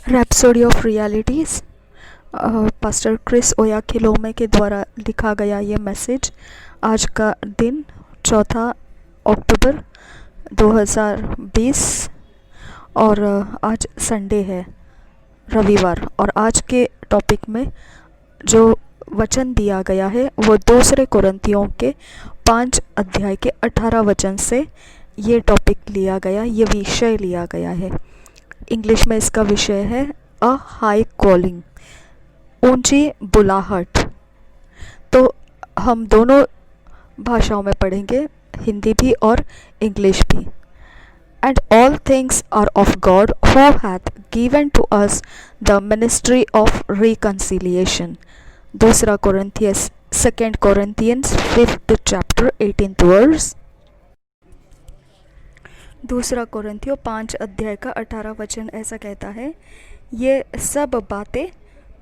Rhapsody of realities pastor Chris Oyakhilome के द्वारा लिखा गया ये मैसेज। आज का दिन 4 अक्टूबर 2020 और आज संडे है, रविवार। और आज के टॉपिक में जो वचन दिया गया है वो दूसरे कोरिन्थियों के 5 अध्याय के 18 वचन से ये टॉपिक लिया गया, ये विषय लिया गया है। इंग्लिश में इसका विषय है अ हाई कॉलिंग, ऊंची बुलाहट। तो हम दोनों भाषाओं में पढ़ेंगे, हिंदी भी और इंग्लिश भी। And all things are of God who hath given to us the ministry of reconciliation. दूसरा कोरिन्थियंस 2 Corinthians 5th chapter 18th verse। दूसरा कोरिन्थियों 5 अध्याय का 18 वचन ऐसा कहता है, ये सब बातें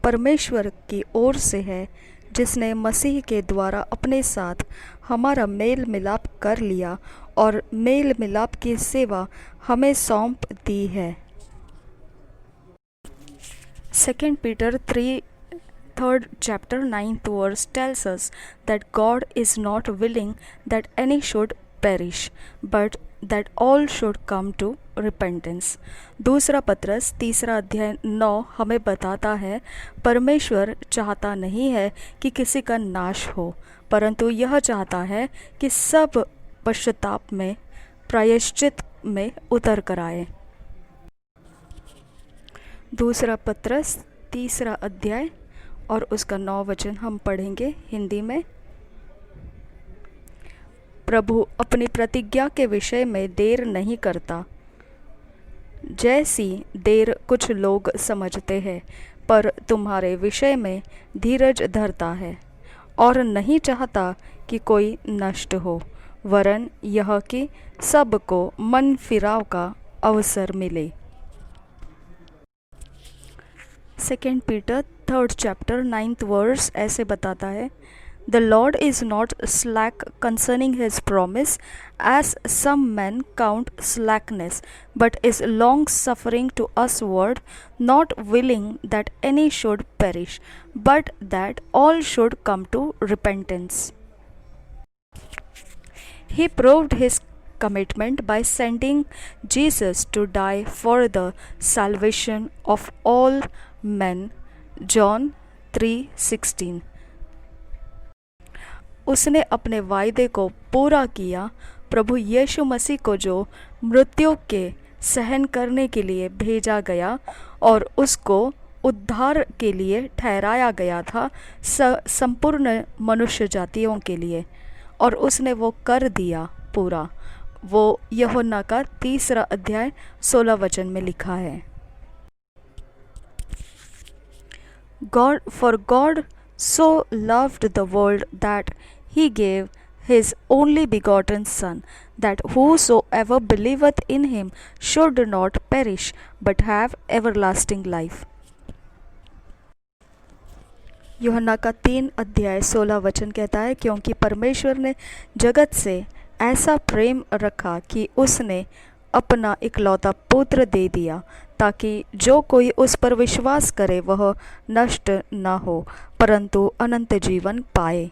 परमेश्वर की ओर से है, जिसने मसीह के द्वारा अपने साथ हमारा मेल मिलाप कर लिया और मेल मिलाप की सेवा हमें सौंप दी है। 2 Peter 3rd chapter 9th verse tells us that God is not willing that any should perish, but that all should come to repentance। दूसरा पत्रस 3 अध्याय 9 हमें बताता है, परमेश्वर चाहता नहीं है कि किसी का नाश हो, परंतु यह चाहता है कि सब पश्चाताप में, प्रायश्चित में उतर कर आए। दूसरा पत्रस 3 अध्याय और उसका 9 वचन हम पढ़ेंगे हिंदी में। प्रभु अपनी प्रतिज्ञा के विषय में देर नहीं करता, जैसी देर कुछ लोग समझते हैं, पर तुम्हारे विषय में धीरज धरता है और नहीं चाहता कि कोई नष्ट हो, वरन यह कि सबको मन फिराव का अवसर मिले। 2 Peter 3rd chapter 9th verse ऐसे बताता है, The Lord is not slack concerning his promise, as some men count slackness, but is long suffering to usward, not willing that any should perish, but that all should come to repentance. He proved his commitment by sending Jesus to die for the salvation of all men. John 3:16। उसने अपने वायदे को पूरा किया, प्रभु यीशु मसीह को जो मृत्यु के सहन करने के लिए भेजा गया और उसको उद्धार के लिए ठहराया गया था संपूर्ण मनुष्य जातियों के लिए, और उसने वो कर दिया पूरा। वो यूहन्ना का 3 अध्याय 16 वचन में लिखा है। God so loved the world that he gave his only begotten Son, that whosoever believeth in him should not perish, but have everlasting life। यूहन्ना का 3 अध्याय 16 वचन कहता है, क्योंकि परमेश्वर ने जगत से ऐसा प्रेम रखा कि उसने अपना इकलौता पुत्र दे दिया, ताकि जो कोई उस पर विश्वास करे वह नष्ट न हो, परंतु अनंत जीवन पाए।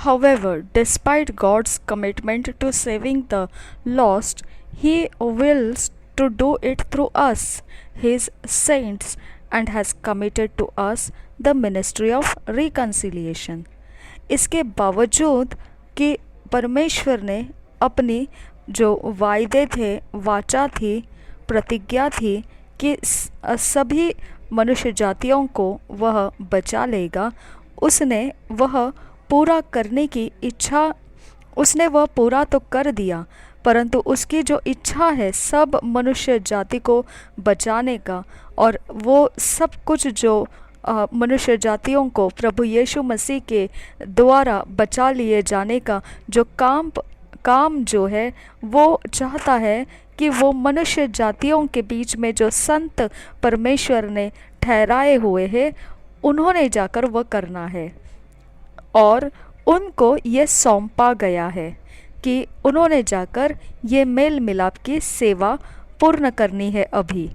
However, despite God's commitment to saving the lost, he wills to do it through us, his saints, and has committed to us the ministry of reconciliation। इसके बावजूद कि परमेश्वर ने अपनी जो वायदे थे, वाचा थी, प्रतिज्ञा थी कि सभी मनुष्य जातियों को वह बचा लेगा, उसने वह पूरा करने की इच्छा, उसने वह पूरा तो कर दिया, परंतु उसकी जो इच्छा है सब मनुष्य जाति को बचाने का, और वो सब कुछ जो मनुष्य जातियों को प्रभु यीशु मसीह के द्वारा बचा लिए जाने का जो काम जो है, वो चाहता है कि वो मनुष्य जातियों के बीच में जो संत परमेश्वर ने ठहराए हुए हैं, उन्होंने जाकर वह करना है। और उनको ये सौंपा गया है कि उन्होंने जाकर ये मेल मिलाप की सेवा पूर्ण करनी है अभी,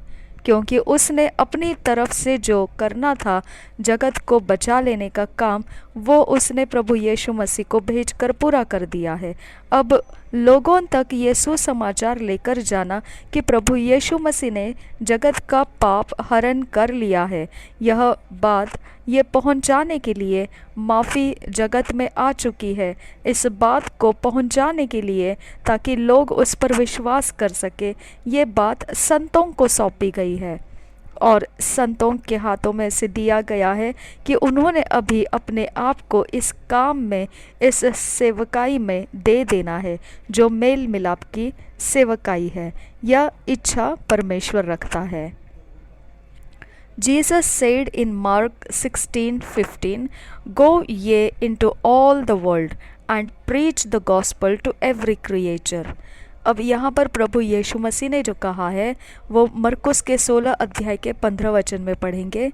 क्योंकि उसने अपनी तरफ से जो करना था जगत को बचा लेने का काम, वो उसने प्रभु यीशु मसीह को भेजकर पूरा कर दिया है। अब लोगों तक ये सुसमाचार लेकर जाना कि प्रभु यीशु मसीह ने जगत का पाप हरण कर लिया है, यह बात ये पहुंचाने के लिए माफ़ी जगत में आ चुकी है। इस बात को पहुंचाने के लिए ताकि लोग उस पर विश्वास कर सके, ये बात संतों को सौंपी गई है और संतों के हाथों में से दिया गया है कि उन्होंने अभी अपने आप को इस काम में, इस सेवकाई में दे देना है जो मेल मिलाप की सेवकाई है। यह इच्छा परमेश्वर रखता है। Jesus said in Mark 16:15, "Go ye into all the world and preach the gospel to every creature." अब यहाँ पर प्रभु यीशु मसीह ने जो कहा है वो मरकुस के 16 अध्याय के 15 वचन में पढ़ेंगे।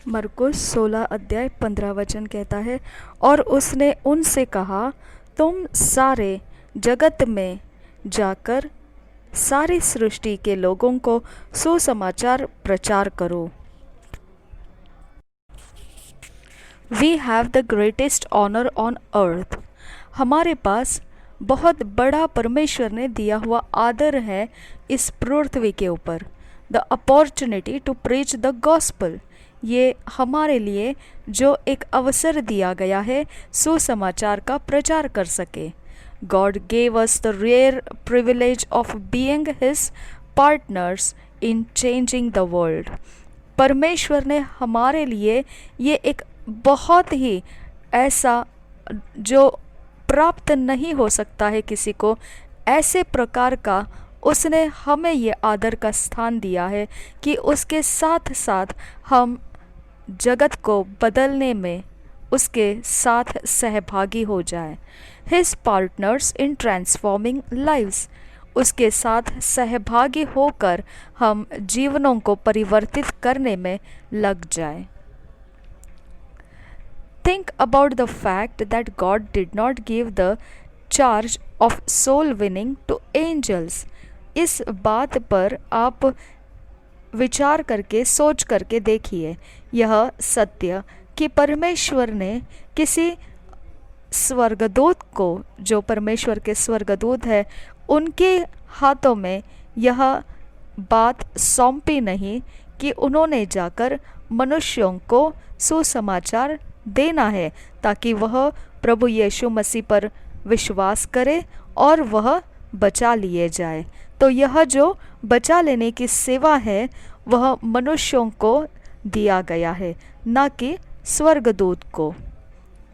मरकुस 16 अध्याय 15 वचन कहता है, और उसने उनसे कहा, तुम सारे जगत में जाकर सारी सृष्टि के लोगों को सुसमाचार प्रचार करो। We have the greatest honour on earth. हमारे पास बहुत बड़ा परमेश्वर ने दिया हुआ आदर है इस पृथ्वी के ऊपर। The opportunity to preach the gospel, ये हमारे लिए जो एक अवसर दिया गया है सुसमाचार का प्रचार कर सके। God gave us the rare privilege of being His partners in changing the world. परमेश्वर ने हमारे लिए ये एक बहुत ही ऐसा जो प्राप्त नहीं हो सकता है किसी को, ऐसे प्रकार का उसने हमें ये आदर का स्थान दिया है कि उसके साथ साथ हम जगत को बदलने में उसके साथ सहभागी हो जाए। His partners in transforming lives, उसके साथ सहभागी होकर हम जीवनों को परिवर्तित करने में लग जाए। Think about the fact that God did not give the charge of soul winning to angels. इस बात पर आप विचार करके, सोच करके देखिए, यह सत्य कि परमेश्वर ने किसी स्वर्गदूत को, जो परमेश्वर के स्वर्गदूत है, उनके हाथों में यह बात सौंपी नहीं कि उन्होंने जाकर मनुष्यों को सुसमाचार देना है ताकि वह प्रभु यीशु मसीह पर विश्वास करे और वह बचा लिए जाए। तो यह जो बचा लेने की सेवा है वह मनुष्यों को दिया गया है, ना कि स्वर्गदूत को।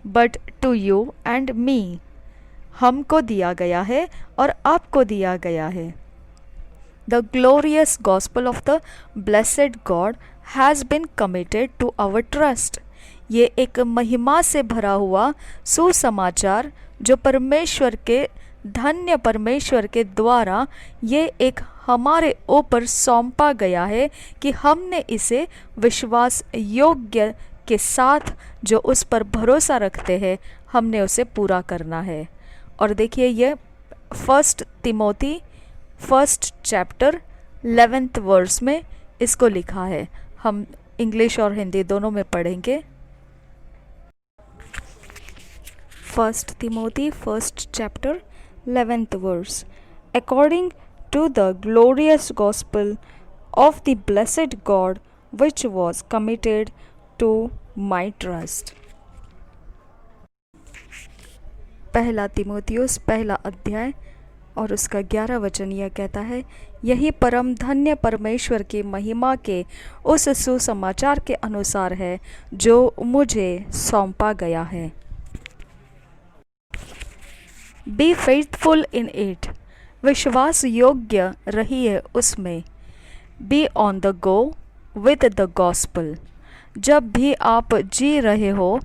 But to you and me, हमको दिया गया है और आपको दिया गया है। The glorious gospel of the blessed God has been committed to our trust. ये एक महिमा से भरा हुआ सुसमाचार जो परमेश्वर के, धन्य परमेश्वर के द्वारा ये एक हमारे ऊपर सौंपा गया है कि हमने इसे विश्वास योग्य के साथ, जो उस पर भरोसा रखते हैं, हमने उसे पूरा करना है। और देखिए ये 1 तिमोथी 1 चैप्टर 11th वर्स में इसको लिखा है। हम इंग्लिश और हिंदी दोनों में पढ़ेंगे। 1 Timothy 1 chapter 11th verse, according to the glorious gospel of the blessed God which was committed to my trust। पहला तिमोथियुस पहला अध्याय और उसका 11 वचन यह कहता है, यही परम धन्य परमेश्वर की महिमा के उस सुसमाचार के अनुसार है जो मुझे सौंपा गया है। बी फेथफुल इन इट, विश्वास योग्य रहिए उसमें। Be on the go with the gospel, जब भी आप जी रहे हो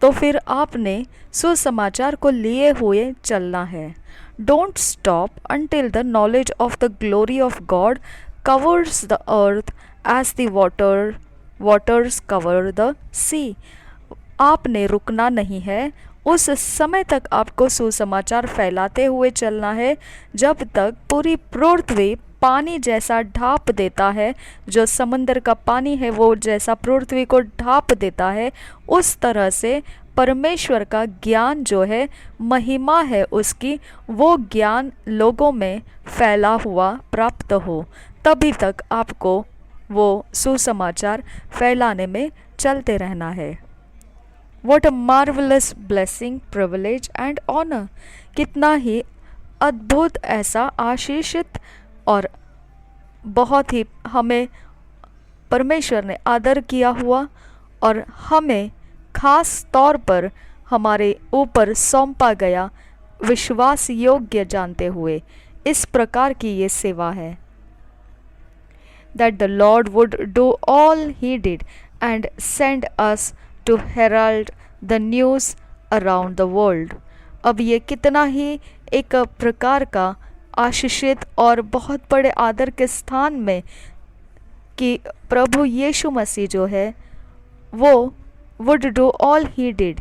तो फिर आपने सुसमाचार को लिए हुए चलना है। Don't stop until the knowledge of the glory of God covers the earth as the waters cover the sea। आपने रुकना नहीं है उस समय तक आपको सुसमाचार फैलाते हुए चलना है जब तक पूरी पृथ्वी पानी जैसा ढाँप देता है, जो समंदर का पानी है वो जैसा पृथ्वी को ढाँप देता है, उस तरह से परमेश्वर का ज्ञान जो है, महिमा है उसकी, वो ज्ञान लोगों में फैला हुआ प्राप्त हो। तभी तक आपको वो सुसमाचार फैलाने में चलते रहना है। What a marvellous blessing, privilege and honour! कितना ही अद्भुत, ऐसा आशीषित और बहुत ही हमें परमेश्वर ने आदर किया हुआ और हमें खास तौर पर हमारे ऊपर सौंपा गया विश्वास योग्य जानते हुए इस प्रकार की ये सेवा है। That the Lord would do all he did and send us to herald the news around the world. अब ये कितना ही एक प्रकार का आशीषित और बहुत बड़े आदर के स्थान में कि प्रभु यीशु मसीह जो है वो would do all he did,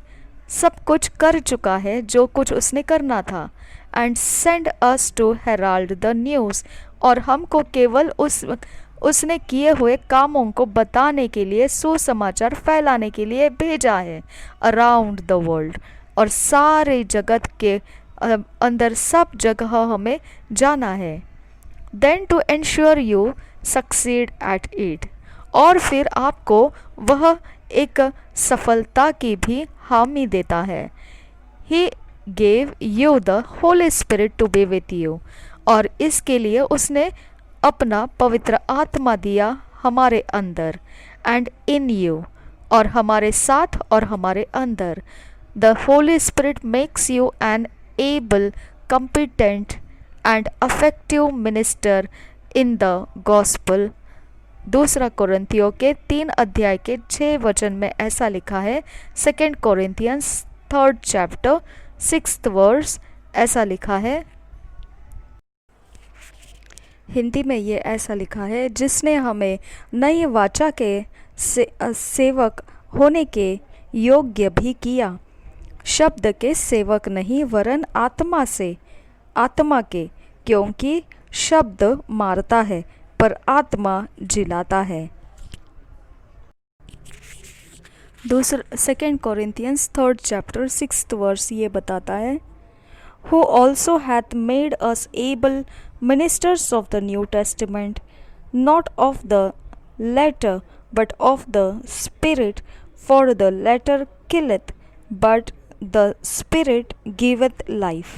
सब कुछ कर चुका है जो कुछ उसने करना था, and send us to herald the news, और हमको केवल उसने किए हुए कामों को बताने के लिए, सुसमाचार फैलाने के लिए भेजा है अराउंड द वर्ल्ड, और सारे जगत के अंदर सब जगह हमें जाना है। Then to ensure you succeed at it, और फिर आपको वह एक सफलता की भी हामी देता है। He gave you the Holy Spirit to be with you, और इसके लिए उसने अपना पवित्र आत्मा दिया हमारे अंदर, एंड इन यू, और हमारे साथ और हमारे अंदर। The Holy Spirit makes you an able, competent and effective minister in the gospel. दूसरा कोरिन्थियों के 3 अध्याय के 6 वचन में ऐसा लिखा है। 2 कोरिन्थियंस 3rd चैप्टर 6th वर्स ऐसा लिखा है। हिंदी में ये ऐसा लिखा है, जिसने हमें नई वाचा के सेवक होने के योग्य भी किया, शब्द के सेवक नहीं वरन आत्मा के, क्योंकि शब्द मारता है पर आत्मा जिलाता है। 2 कोरिन्थियंस 3rd चैप्टर 6th वर्स ये बताता है, who also hath made us able ministers of the New Testament, not of the letter, but of the Spirit. For the letter killeth, but the Spirit giveth life.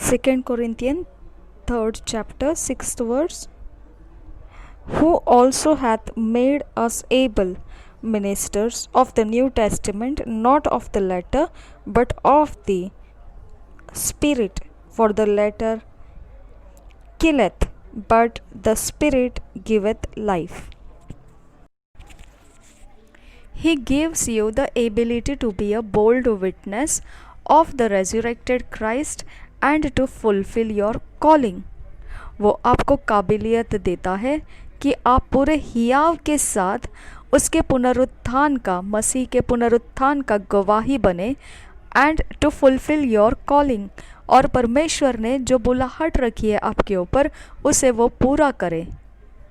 2 Corinthians 3rd chapter 6th verse, who also hath made us able ministers of the New Testament, not of the letter, but of the Spirit. For the letter killeth, but the Spirit giveth life. He gives you the ability to be a bold witness of the resurrected Christ and to fulfill your calling. वो आपको काबिलियत देता है कि आप पूरे हियाव के साथ उसके पुनरुत्थान का, मसीह के पुनरुत्थान का गवाही बने, and to fulfil your calling, और परमेश्वर ने जो बुलाहट रखी है आपके ऊपर उसे वो पूरा करे,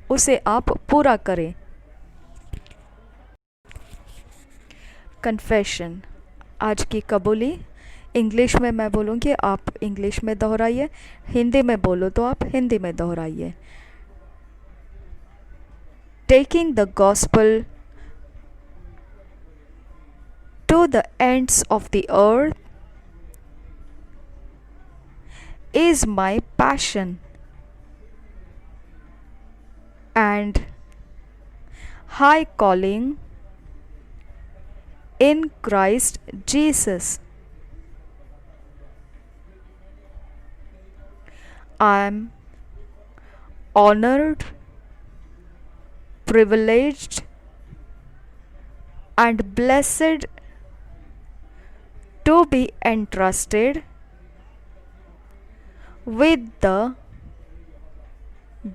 उसे आप पूरा करें। कन्फेशन, आज की कबूली। इंग्लिश में मैं बोलूँगी, आप इंग्लिश में दोहराइए, हिंदी में बोलो तो आप हिंदी में दोहराइए। Taking the gospel to the ends of the earth is my passion and high calling in Christ Jesus. I am honored, privileged and blessed to be entrusted with the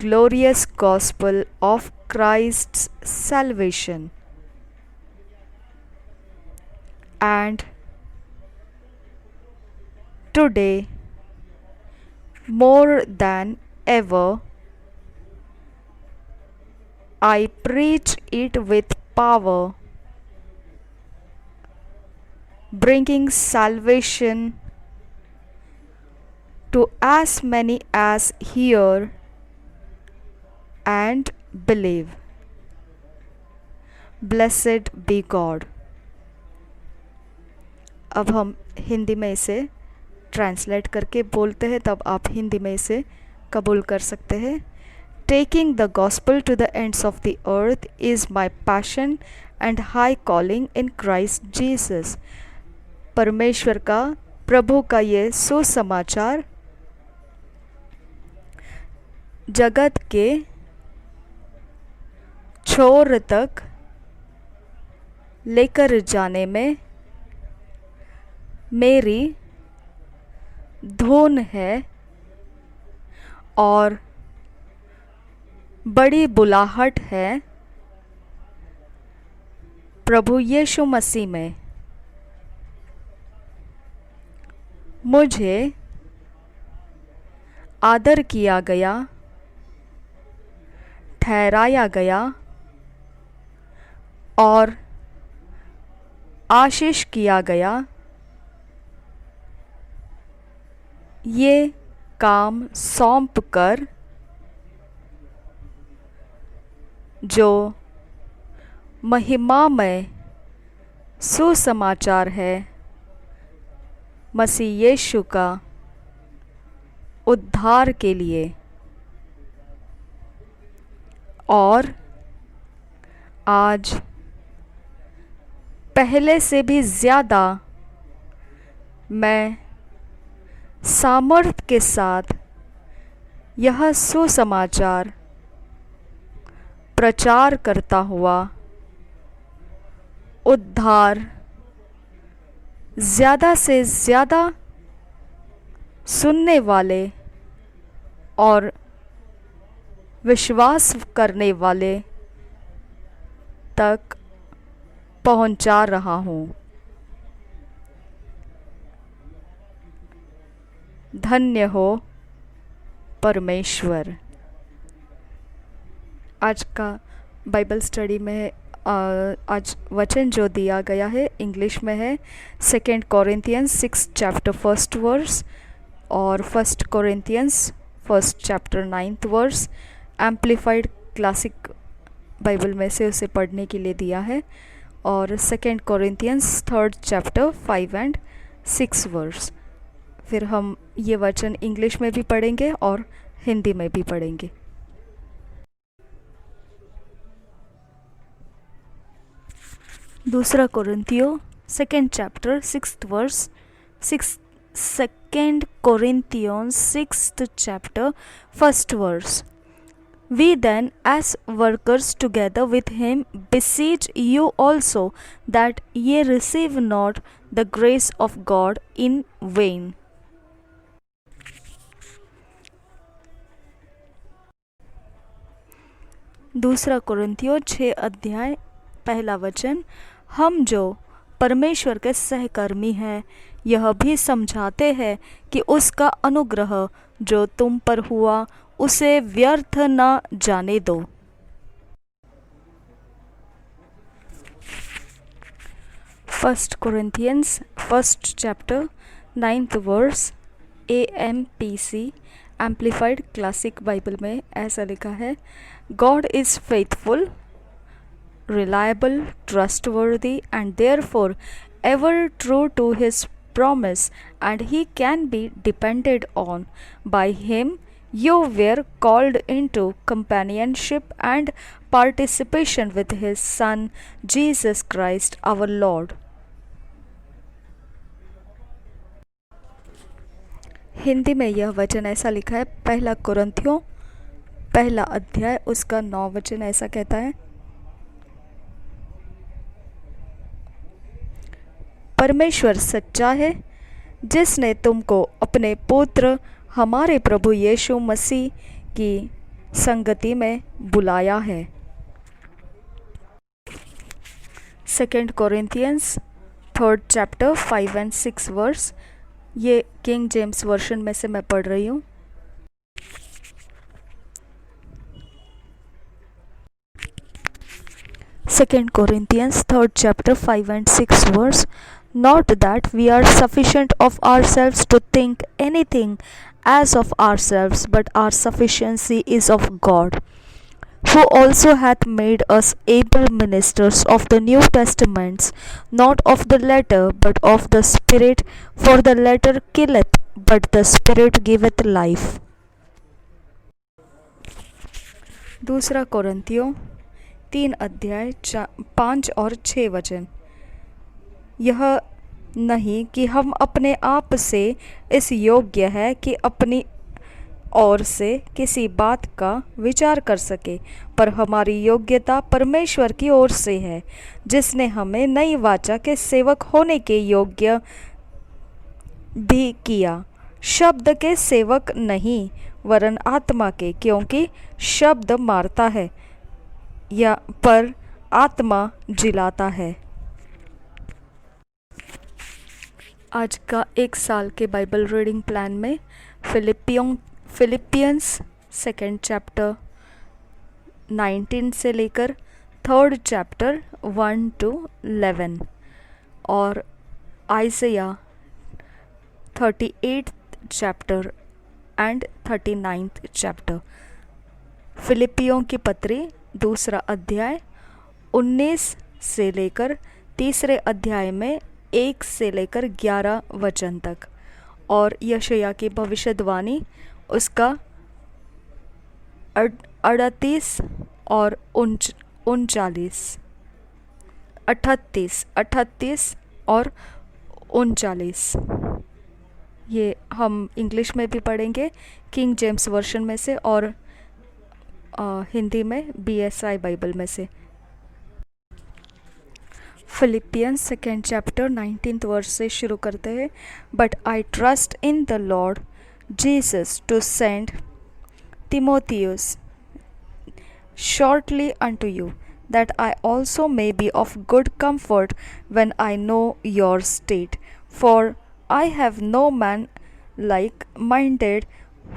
glorious gospel of Christ's salvation. and today more than ever I preach it with power, bringing salvation to as many as hear and believe. Blessed be God. अब हम हिंदी में इसे translate करके बोलते हैं, तब आप हिंदी में इसे कबूल कर सकते हैं। Taking the gospel to the ends of the earth is my passion and high calling in Christ Jesus. परमेश्वर का, प्रभु का ये सुसमाचार जगत के छोर तक लेकर जाने में मेरी धुन है और बड़ी बुलाहट है प्रभु यीशु मसीह में। मुझे आदर किया गया, ठहराया गया और आशीष किया गया ये काम सौंप कर जो महिमामय सुसमाचार है मसीह यीशु का उद्धार के लिए। और आज पहले से भी ज़्यादा मैं सामर्थ्य के साथ यह सुसमाचार प्रचार करता हुआ उद्धार ज़्यादा से ज़्यादा सुनने वाले और विश्वास करने वाले तक पहुंचा रहा हूँ। धन्य हो परमेश्वर। आज का बाइबल स्टडी में आज वचन जो दिया गया है इंग्लिश में है 2 Corinthians 6 chapter 1st verse और 1 Corinthians 1st chapter 9th verse। Amplified classic Bible में से उसे पढ़ने के लिए दिया है। और 2 Corinthians 3rd chapter 5 and 6 verse। फिर हम ये वचन इंग्लिश में भी पढ़ेंगे और हिंदी में भी पढ़ेंगे। दूसरा कोरिन्थियो 2nd chapter 6th verse। 2 Corinthians 6th chapter 1st verse। We then, as workers together with him, beseech you also that ye receive not the grace of God in vain। दूसरा कोरिन्थियो 6 अध्याय पहला वचन। हम जो परमेश्वर के सहकर्मी हैं यह भी समझाते हैं कि उसका अनुग्रह जो तुम पर हुआ उसे व्यर्थ न जाने दो। First Corinthians 1st chapter 9th verse AMPC amplified classic Bible में ऐसा लिखा है, God is faithful, reliable, trustworthy, and therefore ever true to his promise, and he can be depended on. By him you were called into companionship and participation with his Son, Jesus Christ our Lord। Hindi में यह वचन ऐसा लिखा है, पहला कुरिन्थियों पहला अध्याय उसका 9 वचन ऐसा कहता है, परमेश्वर सच्चा है जिसने तुमको अपने पुत्र हमारे प्रभु यीशु मसीह की संगति में बुलाया है। 2 Corinthians 3rd chapter 5 and 6 verse. ये किंग जेम्स वर्शन में से मैं पढ़ रही हूँ. 2 Corinthians 3rd chapter 5 and 6 verse. Not that we are sufficient of ourselves to think anything as of ourselves, but our sufficiency is of God, who also hath made us able ministers of the New Testaments, not of the letter, but of the Spirit. For the letter killeth, but the Spirit giveth life. 2 कोरिन्थियों 3 अध्याय 5 और 6 वचन. यह नहीं कि हम अपने आप से इस योग्य है कि अपनी ओर से किसी बात का विचार कर सके, पर हमारी योग्यता परमेश्वर की ओर से है, जिसने हमें नई वाचा के सेवक होने के योग्य भी किया, शब्द के सेवक नहीं वरन आत्मा के, क्योंकि शब्द मारता है या पर आत्मा जिलाता है. आज का एक साल के बाइबल रीडिंग प्लान में फिलिपियंस 2nd चैप्टर 19 से लेकर 3rd चैप्टर 1 to 11 और Isaiah 38th chapter and 39th chapter. फिलिपियों की पत्री 2 अध्याय 19 से लेकर 3 अध्याय में 1 से लेकर 11 वचन तक, और यशायाह की भविष्यवाणी उसका 38 और 39 38 और 39. ये हम इंग्लिश में भी पढ़ेंगे किंग जेम्स वर्शन में से और हिंदी में BSI बाइबल में से. Philippians 2nd chapter 19th verse से शुरू करते हैं. But I trust in the Lord Jesus to send Timotheus shortly unto you, that I also may be of good comfort when I know your state. For I have no man like-minded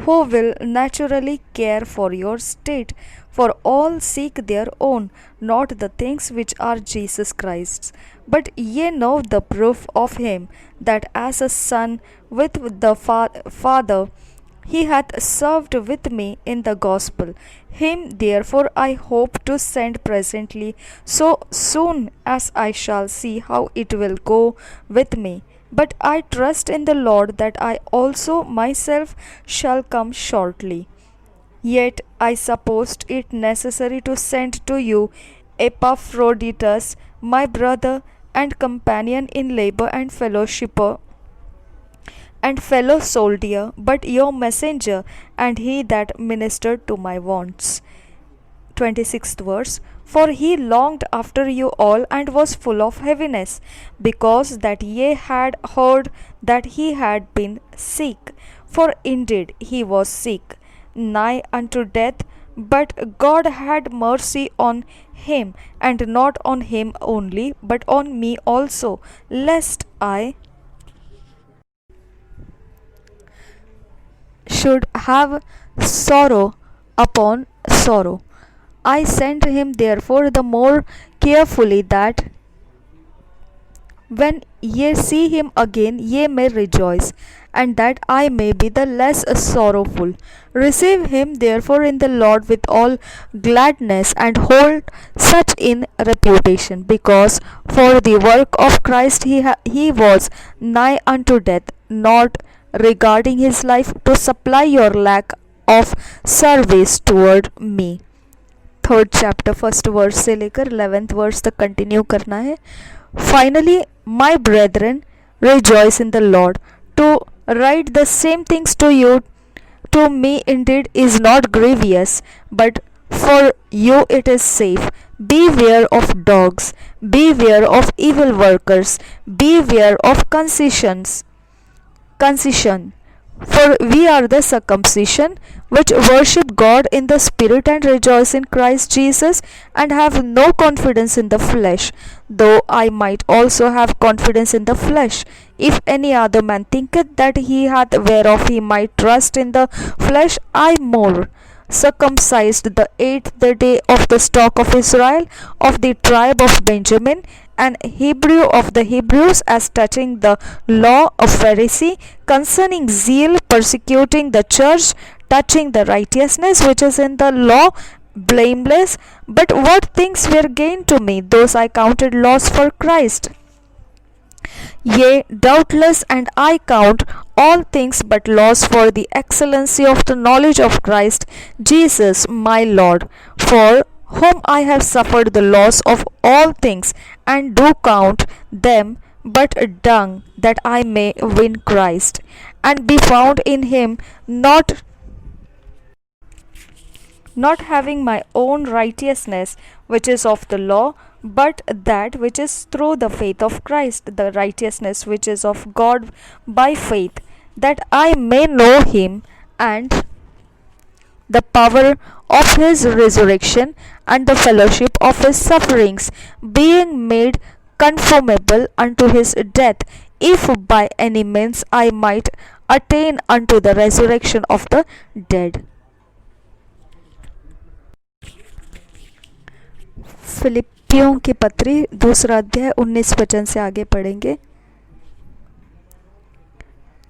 who will naturally care for your state. For all seek their own, not the things which are Jesus Christ's. But ye know the proof of him, that as a son with the Father, he hath served with me in the gospel. Him therefore I hope to send presently, so soon as I shall see how it will go with me. But I trust in the Lord that I also myself shall come shortly. Yet I supposed it necessary to send to you Epaphroditus, my brother and companion in labor and fellowshipper and fellow soldier, but your messenger, and he that ministered to my wants. 26th verse. For he longed after you all, and was full of heaviness, because that ye had heard that he had been sick. For indeed he was sick, nigh unto death, but God had mercy on him, and not on him only, but on me also, lest I should have sorrow upon sorrow. I sent him therefore the more carefully, that when ye see him again ye may rejoice, and that I may be the less sorrowful. Receive him therefore in the Lord with all gladness, and hold such in reputation, because for the work of Christ he was nigh unto death, not regarding his life, to supply your lack of service toward me. 3rd chapter 1st verse से लेकर 11th verse तक continue करना है. Finally, my brethren, rejoice in the Lord. To write the same things to you, to me indeed is not grievous, but for you it is safe. Beware of dogs, beware of evil workers, beware of concision. For we are the circumcision which worship God in the Spirit and rejoice in Christ Jesus, and have no confidence in the flesh, though I might also have confidence in the flesh. If any other man thinketh that he hath whereof he might trust in the flesh, I more circumcised the eighth day of the stock of Israel, of the tribe of Benjamin, an Hebrew of the Hebrews, as touching the law, a Pharisee, concerning zeal, persecuting the church, touching the righteousness which is in the law, blameless. But what things were gain to me, those I counted loss for Christ. Yea, doubtless, and I count all things but loss for the excellency of the knowledge of Christ Jesus my Lord, for whom I have suffered the loss of all things, and do count them but dung, that I may win Christ, and be found in him, not having my own righteousness which is of the law, but that which is through the faith of Christ, the righteousness which is of God by faith, that I may know him and the power of his resurrection, and the fellowship of his sufferings, being made conformable unto his death, if by any means I might attain unto the resurrection of the dead. फिलिपियों की पत्री दूसरा अध्याय 19 वचन से आगे पढ़ेंगे।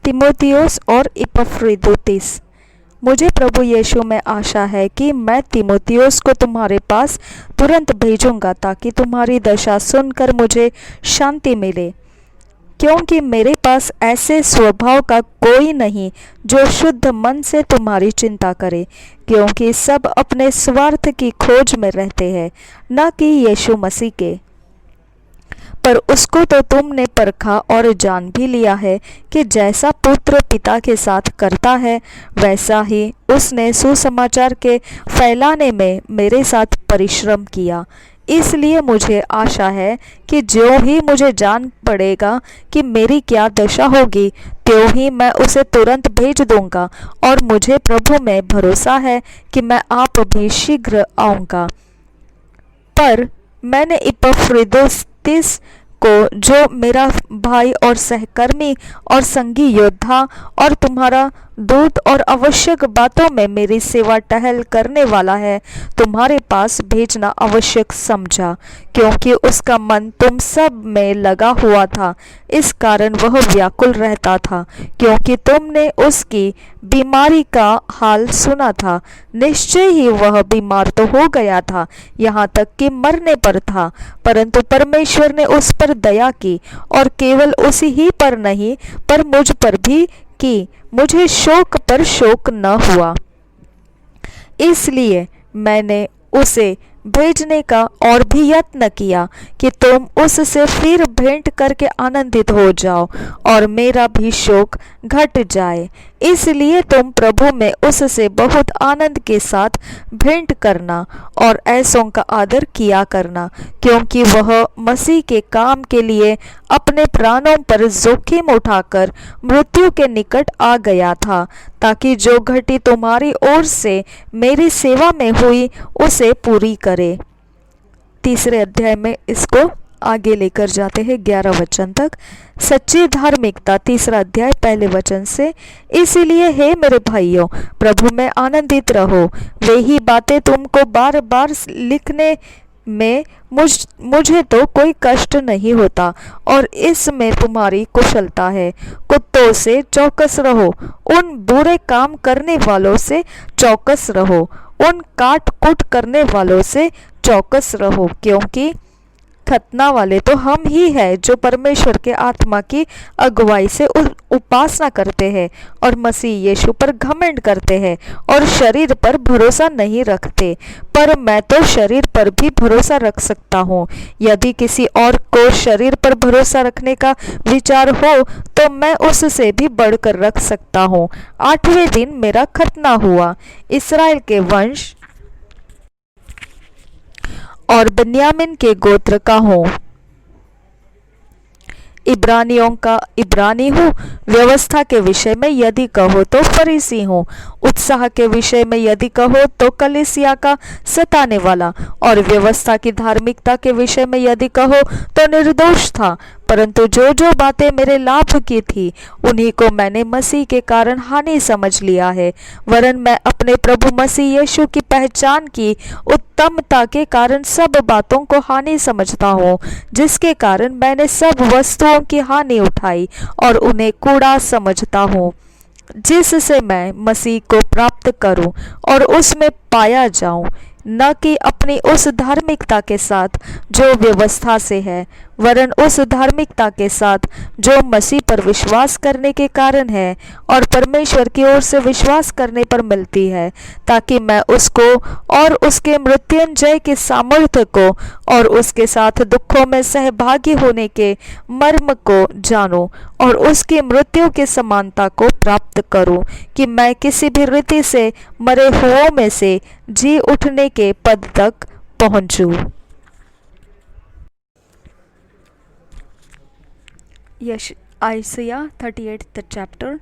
तिमोथियोस और इपफ्रुदीतुस, मुझे प्रभु यीशु में आशा है कि मैं तिमोथियोस को तुम्हारे पास तुरंत भेजूंगा, ताकि तुम्हारी दशा सुनकर मुझे शांति मिले, क्योंकि मेरे पास ऐसे स्वभाव का कोई नहीं जो शुद्ध मन से तुम्हारी चिंता करे, क्योंकि सब अपने स्वार्थ की खोज में रहते हैं, न कि यीशु मसीह के। पर उसको तो तुमने परखा और जान भी लिया है कि जैसा पुत्र पिता के साथ करता है, वैसा ही उसने सुसमाचार के फैलाने में मेरे साथ परिश्रम किया। इसलिए मुझे आशा है कि जो ही मुझे जान पड़ेगा कि मेरी क्या दशा होगी, त्यों ही मैं उसे तुरंत भेज दूंगा, और मुझे प्रभु में भरोसा है कि मैं आप भी शीघ्र आऊँगा। पर मैंने इपफ्रुदीतुस को, जो मेरा भाई और सहकर्मी और संगी योद्धा और तुम्हारा दूत और आवश्यक बातों में मेरी सेवा टहल करने वाला है, तुम्हारे पास भेजना आवश्यक समझा, क्योंकि उसका मन तुम सब में लगा हुआ था। इस कारण वह व्याकुल रहता था, क्योंकि तुमने उसकी बीमारी का हाल सुना था। निश्चय ही वह बीमार तो हो गया था, यहाँ तक कि मरने पर था, परंतु परमेश्वर ने उस पर दया की, और केवल उसी ही पर नहीं पर मुझ पर भी की। मुझे शोक पर शोक न हुआ। इसलिए मैंने उसे भेजने का और भी यत्न किया कि तुम उससे फिर भेंट करके आनंदित हो जाओ और मेरा भी शोक घट जाए। इसलिए तुम प्रभु में उससे बहुत आनंद के साथ भेंट करना और ऐसों का आदर किया करना, क्योंकि वह मसीह के काम के लिए अपने प्राणों पर जोखिम उठाकर मृत्यु के निकट आ गया था, ताकि जो घटी तुम्हारी ओर से मेरी सेवा में हुई उसे पूरी करे। तीसरे अध्याय में इसको आगे लेकर जाते हैं 11 वचन तक। सच्ची धार्मिकता, तीसरा अध्याय पहले वचन से। इसीलिए हे मेरे भाइयों, प्रभु में आनंदित रहो। वे ही बातें तुमको बार बार लिखने में मुझे तो कोई कष्ट नहीं होता, और इसमें तुम्हारी कुशलता है। कुत्तों से चौकस रहो, उन बुरे काम करने वालों से चौकस रहो, उन काट कूट करने वालों से चौकस रहो, क्योंकि खतना वाले तो हम ही हैं, जो परमेश्वर के आत्मा की अगुवाई से उपासना करते हैं और मसीह यीशु पर घमंड करते हैं और शरीर पर भरोसा नहीं रखते। पर मैं तो शरीर पर भी भरोसा रख सकता हूँ। यदि किसी और को शरीर पर भरोसा रखने का विचार हो तो मैं उससे भी बढ़कर रख सकता हूँ। 8वें दिन मेरा खतना हुआ। इस्राएल के वंश और बन्यामिन के गोत्र का हूँ। इब्रानियों का इब्रानी हूँ, व्यवस्था के विषय में यदि कहो तो फरीसी हूँ, उत्साह के विषय में यदि कहो तो कलीसिया का सताने वाला, और व्यवस्था की धार्मिकता के विषय में यदि कहो तो निर्दोष था। परंतु जो जो बातें मेरे लाभ की थी उन्हीं को मैंने मसीह के कारण हानि समझ लिया है, वरन मैं अपने प्रभु मसीह यीशु की पहचान की उत्तमता के कारण सब बातों को हानि समझता हूँ, जिसके कारण मैंने सब वस्तुओं की हानि उठाई और उन्हें कूड़ा समझता हूँ, जिससे मैं मसीह को प्राप्त करूं और उसमें पाया जाऊं, न कि अपनी उस धार्मिकता के साथ जो व्यवस्था से है, वरन उस धार्मिकता के साथ जो मसीह पर विश्वास करने के कारण है और परमेश्वर की ओर से विश्वास करने पर मिलती है, ताकि मैं उसको और उसके मृत्युंजय के सामर्थ्य को और उसके साथ दुखों में सहभागी होने के मर्म को जानूं और उसकी मृत्यु की समानता को प्राप्त करूं, कि मैं किसी भी रीति से मरे हुओं में से जी उठने के पद तक पहुंचूं। Yes, Isaiah 38th chapter.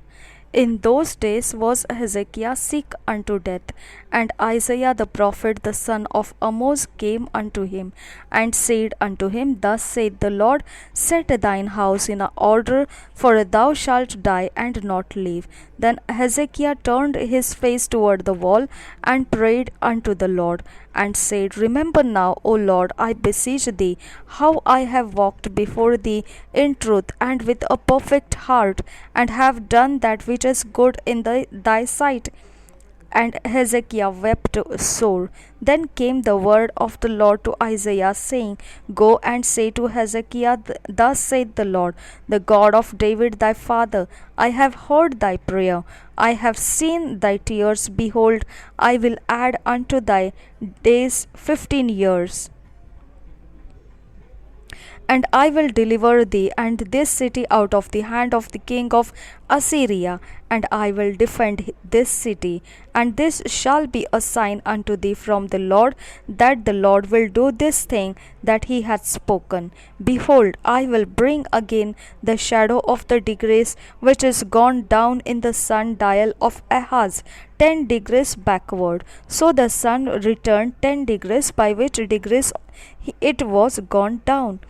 In those days was Hezekiah sick unto death, and Isaiah the prophet the son of Amoz came unto him, and said unto him, Thus saith the Lord, Set thine house in order, for thou shalt die and not live. Then Hezekiah turned his face toward the wall, and prayed unto the Lord, and said, Remember now, O Lord, I beseech thee, how I have walked before thee in truth and with a perfect heart, and have done that which is good in thy sight. And Hezekiah wept sore. Then came the word of the Lord to Isaiah, saying, Go and say to Hezekiah, Thus saith the Lord, the God of David thy father, I have heard thy prayer, I have seen thy tears. Behold, I will add unto thy days 15 years. And I will deliver thee and this city out of the hand of the king of Assyria, and I will defend this city. And this shall be a sign unto thee from the Lord, that the Lord will do this thing that he hath spoken. Behold, I will bring again the shadow of the degrees which is gone down in the sun dial of Ahaz, 10 degrees backward. So the sun returned 10 degrees, by which degrees it was gone down.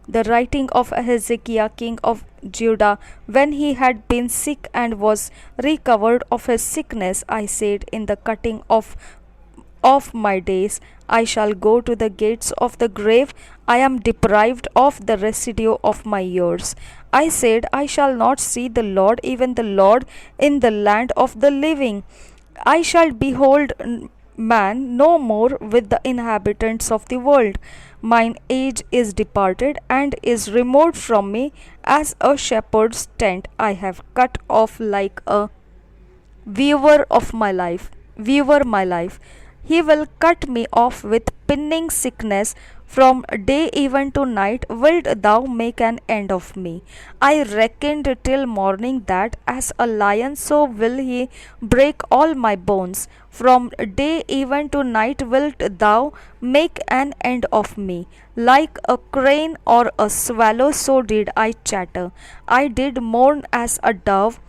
The writing of Hezekiah king of Judah, when he had been sick and was recovered of his sickness, I said, in the cutting of my days, I shall go to the gates of the grave. I am deprived of the residue of my years. I said, I shall not see the Lord, even the Lord, in the land of the living. I shall behold man no more with the inhabitants of the world. Mine age is departed and is removed from me, as a shepherd's tent I have cut off like a viewer my life. He will cut me off with pinning sickness. From day even to night wilt thou make an end of me. I reckoned till morning that as a lion so will he break all my bones. From day even to night wilt thou make an end of me. Like a crane or a swallow so did I chatter. I did mourn as a dove.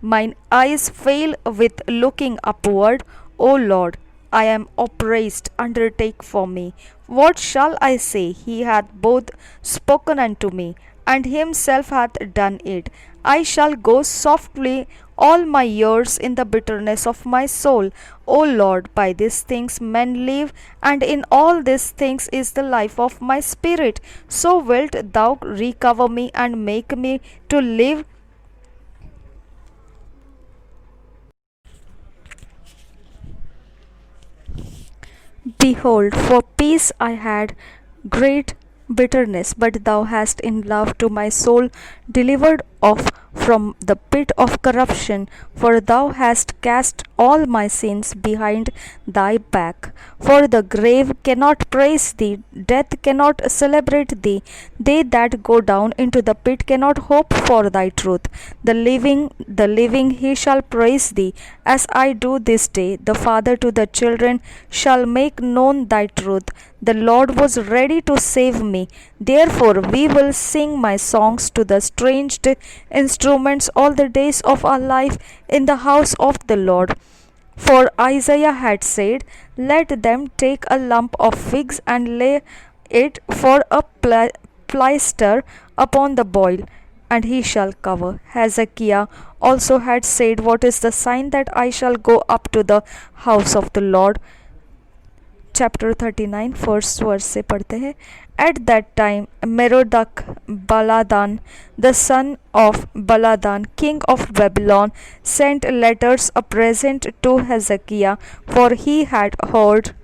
Mine eyes fail with looking upward. O Lord, I am oppressed, undertake for me. What shall I say? He hath both spoken unto me, and himself hath done it. I shall go softly all my years in the bitterness of my soul. O Lord, by these things men live, and in all these things is the life of my spirit. So wilt thou recover me and make me to live. Behold, for peace I had great bitterness, but thou hast in love to my soul delivered off from the pit of corruption, for thou hast cast all my sins behind thy back. For the grave cannot praise thee, death cannot celebrate thee, they that go down into the pit cannot hope for thy truth. The living he shall praise thee, as I do this day. The father to the children shall make known thy truth. The Lord was ready to save me. Therefore, we will sing my songs to the stringed instruments all the days of our life in the house of the Lord. For Isaiah had said, let them take a lump of figs and lay it for a plaister upon the boil, and he shall cover. Hezekiah also had said, what is the sign that I shall go up to the house of the Lord? Chapter 39 first verse से पढ़ते हैं. At that time Merodach Baladan, the son of Baladan, king of Babylon, sent letters a present to Hezekiah, for he had heard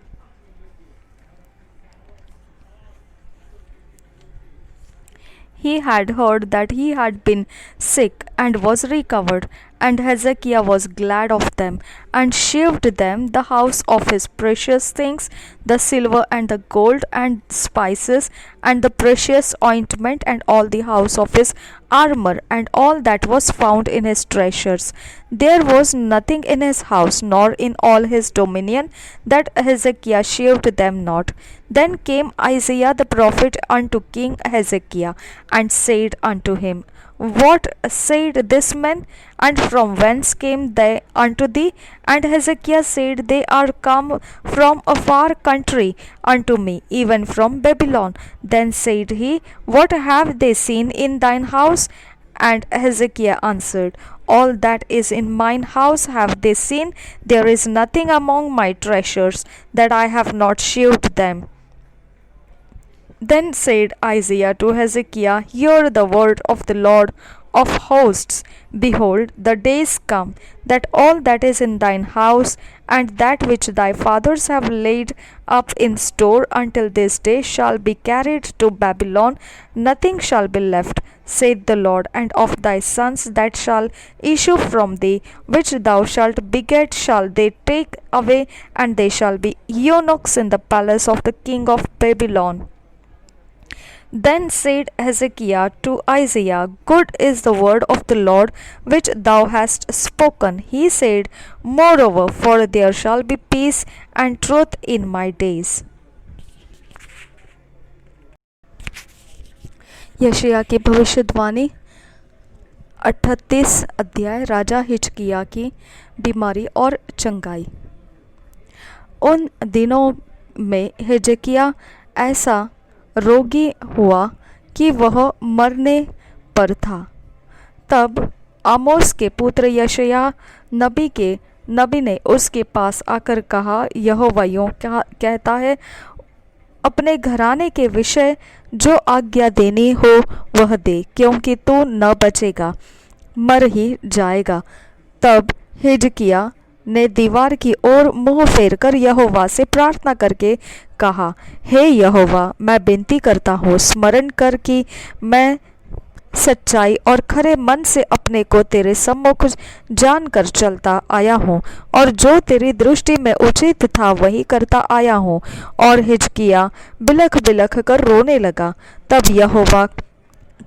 that he had been sick and was recovered, and Hezekiah was glad of them, and shewed them the house of his precious things, the silver and the gold and spices, and the precious ointment, and all the house of his armor, and all that was found in his treasures. There was nothing in his house, nor in all his dominion, that Hezekiah shewed them not. Then came Isaiah the prophet unto King Hezekiah, and said unto him, what said this man, and from whence came they unto thee? And Hezekiah said, they are come from a far country unto me, even from Babylon. Then said he, what have they seen in thine house? And Hezekiah answered, all that is in mine house have they seen. There is nothing among my treasures that I have not shewed them. Then said Isaiah to Hezekiah, hear the word of the Lord of hosts. Behold, the days come, that all that is in thine house, and that which thy fathers have laid up in store until this day, shall be carried to Babylon. Nothing shall be left, saith the Lord, and of thy sons that shall issue from thee, which thou shalt beget, shall they take away, and they shall be eunuchs in the palace of the king of Babylon. Then said Hezekiah to Isaiah, good is the word of the Lord which thou hast spoken. He said, moreover, for there shall be peace and truth in my days. यशायाह की भविष्यवाणी 38 अध्याय राजा हिजकिय्याह की बीमारी और चंगाई. उन दिनों में हिजकिय्याह ऐसा रोगी हुआ कि वह मरने पर था. तब आमोस के पुत्र यशायाह नबी ने उसके पास आकर कहा, यहोवा यूँ कहता है, अपने घराने के विषय जो आज्ञा देनी हो वह दे, क्योंकि तू न बचेगा, मर ही जाएगा. तब हिजकिय्याह ने दीवार की ओर मुंह फेरकर यहोवा से प्रार्थना करके कहा, हे यहोवा, मैं विनती करता हूँ, स्मरण कर कि मैं सच्चाई और खरे मन से अपने को तेरे सम्मुख जानकर चलता आया हूँ, और जो तेरी दृष्टि में उचित था वही करता आया हूँ. और हिजकिय्याह बिलख बिलख कर रोने लगा. तब यहोवा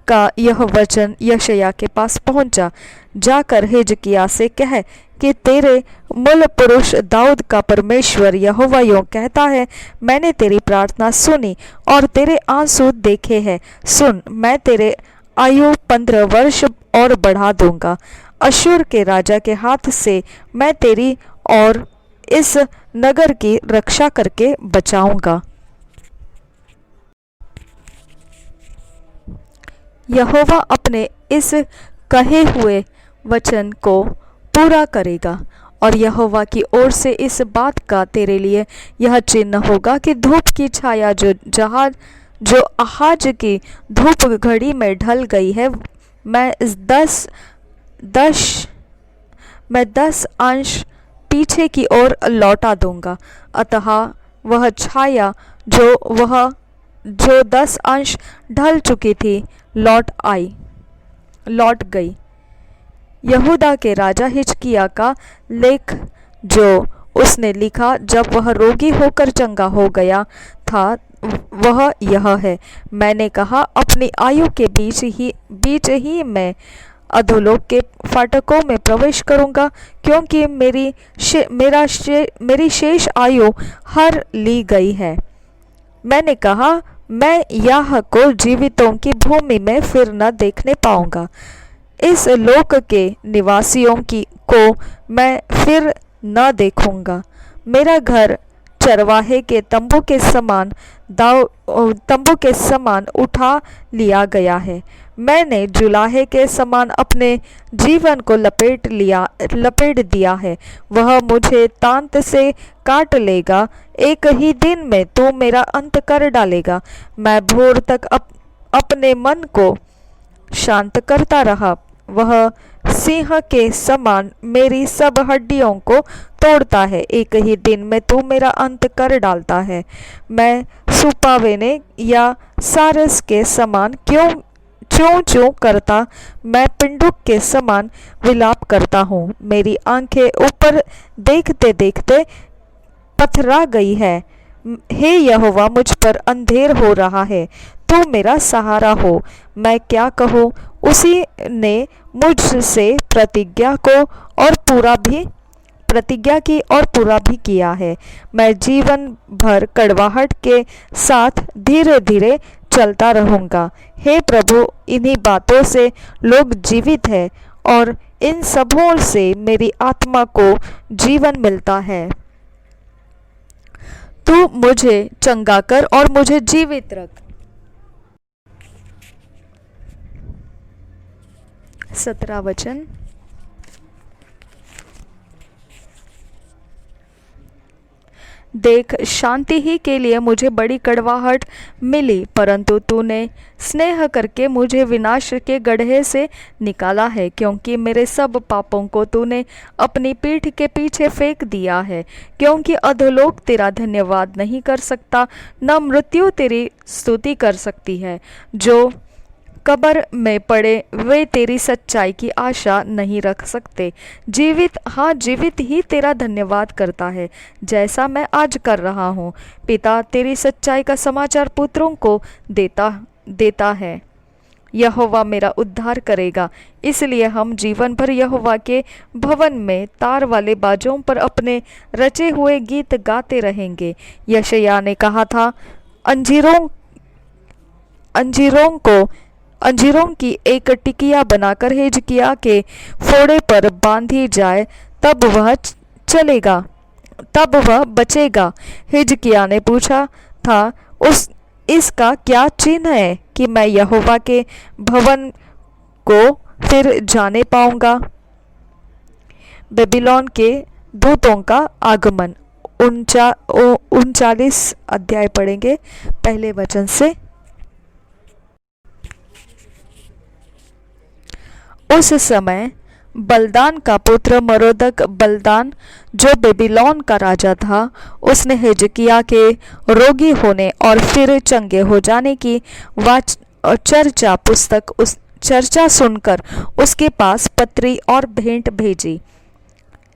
का यह वचन यशायाह के पास पहुंचा, जाकर हिजकिय्याह से कह कि तेरे मूल पुरुष दाऊद का परमेश्वर यहोवा यूँ कहता है, मैंने तेरी प्रार्थना सुनी और तेरे आंसू देखे हैं. सुन, मैं तेरे आयु 15 वर्ष और बढ़ा दूंगा. अश्शूर के राजा के हाथ से मैं तेरी और इस नगर की रक्षा करके बचाऊंगा. यहोवा अपने इस कहे हुए वचन को पूरा करेगा. और यहोवा की ओर से इस बात का तेरे लिए यह चिन्ह होगा कि धूप की छाया जो आहाज की धूप घड़ी में ढल गई है, मैं 10 अंश पीछे की ओर लौटा दूंगा. अतः वह छाया जो 10 अंश ढल चुकी थी लौट गई. यहूदा के राजा हिजकिय्याह का लेख जो उसने लिखा जब वह रोगी होकर चंगा हो गया था, वह यह है, मैंने कहा, अपनी आयु के बीच ही मैं अधोलोक के फाटकों में प्रवेश करूंगा, क्योंकि मेरी शेष आयु हर ली गई है. मैंने कहा, मैं याह को जीवितों की भूमि में फिर न देखने पाऊंगा। इस लोक के निवासियों की को मैं फिर न देखूंगा। मेरा घर चरवाहे के तंबू के समान उठा लिया गया है। मैंने जुलाहे के समान अपने जीवन को लपेट दिया है। वह मुझे तांत से काट लेगा। एक ही दिन में तू मेरा अंत कर डालेगा। मैं भोर तक अपने मन को शांत करता रहा। वह सिंह के समान मेरी सब हड्डियों को तोड़ता है। एक ही दिन में तू मेरा अंत कर डालता है। मैं सुपावेने या सारस के समान क्यों चूं चूं करता, मैं पिंडुक के समान विलाप करता हूँ। मेरी आंखें ऊपर देखते देखते पथरा गई है। हे यहोवा, मुझ पर अंधेर हो रहा है। तू मेरा सहारा हो। मैं क्या कहूँ? उसी ने मुझसे प्रतिज्ञा की और पूरा भी किया है। मैं जीवन भर कड़वाहट के साथ धीरे धीरे चलता रहूंगा। हे प्रभु, इन्हीं बातों से लोग जीवित हैं और इन सबों से मेरी आत्मा को जीवन मिलता है। तू मुझे चंगा कर और मुझे जीवित रख। 17 वचन। देख, शांति ही के लिए मुझे बड़ी कड़वाहट मिली, परंतु तूने स्नेह करके मुझे विनाश के गड्ढे से निकाला है, क्योंकि मेरे सब पापों को तूने अपनी पीठ के पीछे फेंक दिया है। क्योंकि अधोलोक तेरा धन्यवाद नहीं कर सकता, न मृत्यु तेरी स्तुति कर सकती है। जो कब्र में पड़े वे तेरी सच्चाई की आशा नहीं रख सकते। जीवित ही तेरा धन्यवाद करता है, जैसा मैं आज कर रहा हूँ। पिता तेरी सच्चाई का समाचार पुत्रों को देता है। यहोवा मेरा उद्धार करेगा, इसलिए हम जीवन भर यहोवा के भवन में तार वाले बाजों पर अपने रचे हुए गीत गाते रहेंगे। यशायाह ने कहा था, अंजीरों की एक टिकिया बनाकर हिजकिय्याह के फोड़े पर बांधी जाए, तब वह बचेगा। हिजकिय्याह ने पूछा था, इसका क्या चिन्ह है कि मैं यहोवा के भवन को फिर जाने पाऊंगा? बेबीलोन के दूतों का आगमन। 39 अध्याय पढ़ेंगे पहले वचन से। उस समय बलदान का पुत्र मरोदक बलदान, जो बेबीलोन का राजा था, उसने हिजकिय्याह के रोगी होने और फिर चंगे हो जाने की चर्चा सुनकर उसके पास पत्री और भेंट भेजी।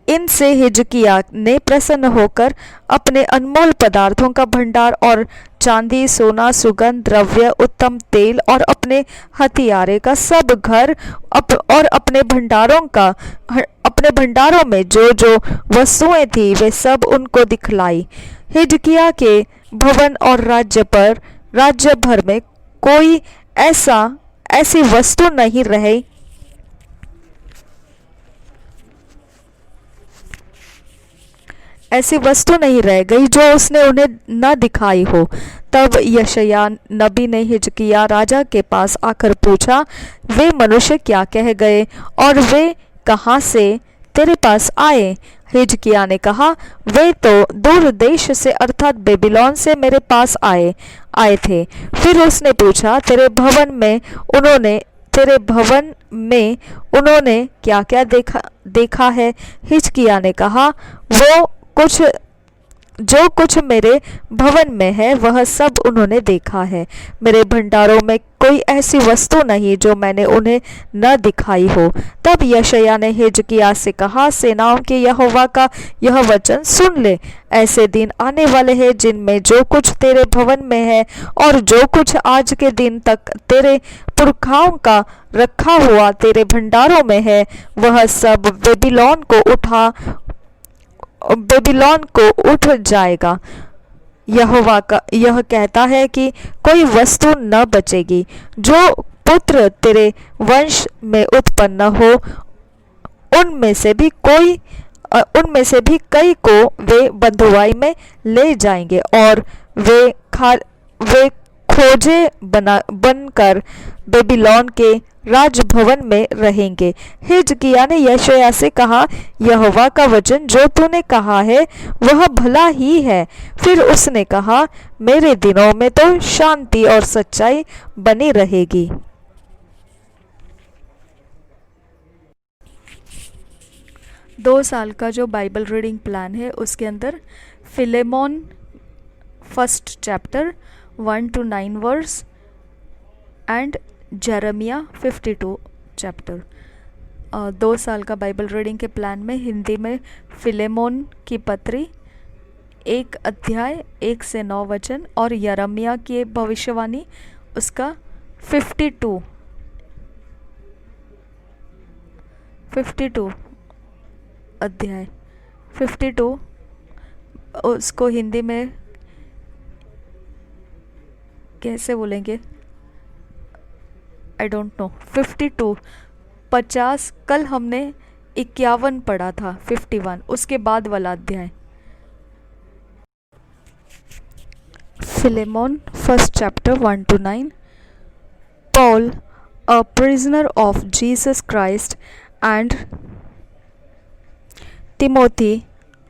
इनसे हिजकिय्याह ने प्रसन्न होकर अपने अनमोल पदार्थों का भंडार और चांदी, सोना, सुगंध द्रव्य, उत्तम तेल और अपने हथियारे का सब घर और अपने भंडारों में जो जो वस्तुएं थी वे सब उनको दिखलाई। हिजकिय्याह के भवन और राज्य भर में कोई ऐसी वस्तु नहीं रही रह गई जो उसने उन्हें न दिखाई हो। तब यशायाह नबी ने हिजकिय्याह राजा के पास आकर पूछा, वे मनुष्य क्या कह गए और वे कहाँ से तेरे पास आए? हिजकिय्याह ने कहा, वे तो दूर देश से अर्थात बेबीलोन से मेरे पास आए थे। फिर उसने पूछा, तेरे भवन में उन्होंने क्या क्या देखा है? हिजकिय्याह ने कहा, जो कुछ मेरे भवन में है वह सब उन्होंने देखा है। मेरे भंडारों में कोई ऐसी वस्तु नहीं जो मैंने उन्हें न दिखाई हो। तब यशायाह ने हिजकिय्याह से कहा, सेनाओं के यहोवा का यह वचन सुन ले। ऐसे दिन आने वाले हैं जिनमें जो कुछ तेरे भवन में है और जो कुछ आज के दिन तक तेरे पुरखाओं का रखा हुआ तेरे भंडारों में है, वह सब बेबीलोन को उठ जाएगा। यहोवा का यह कहता है कि कोई वस्तु न बचेगी। जो पुत्र तेरे वंश में उत्पन्न हो, उनमें से भी उनमें से भी कई को वे बंधुआई में ले जाएंगे और वे खोजे बनकर बेबीलोन के राजभवन में रहेंगे। हिजकिय्याह ने यशायाह से कहा, यहोवा का वचन जो तूने कहा है वह भला ही है। फिर उसने कहा, मेरे दिनों में तो शांति और सच्चाई बनी रहेगी। दो साल का जो बाइबल रीडिंग प्लान है उसके अंदर Philemon first chapter 1 to 9 verse and Jeremiah 52 chapter. 2 साल का बाइबल रीडिंग के प्लान में हिंदी में फिलेमोन की पत्री 1 अध्याय 1 से 9 वचन और यिर्मयाह की भविष्यवाणी उसका 52 अध्याय 52 उसको हिंदी में कैसे बोलेंगे, आई डोंट नो। 50 कल हमने 51 पढ़ा था, 51 उसके बाद वाला अध्याय। Philemon first chapter 1 to 9। Paul, a prisoner of Jesus Christ, and Timothy,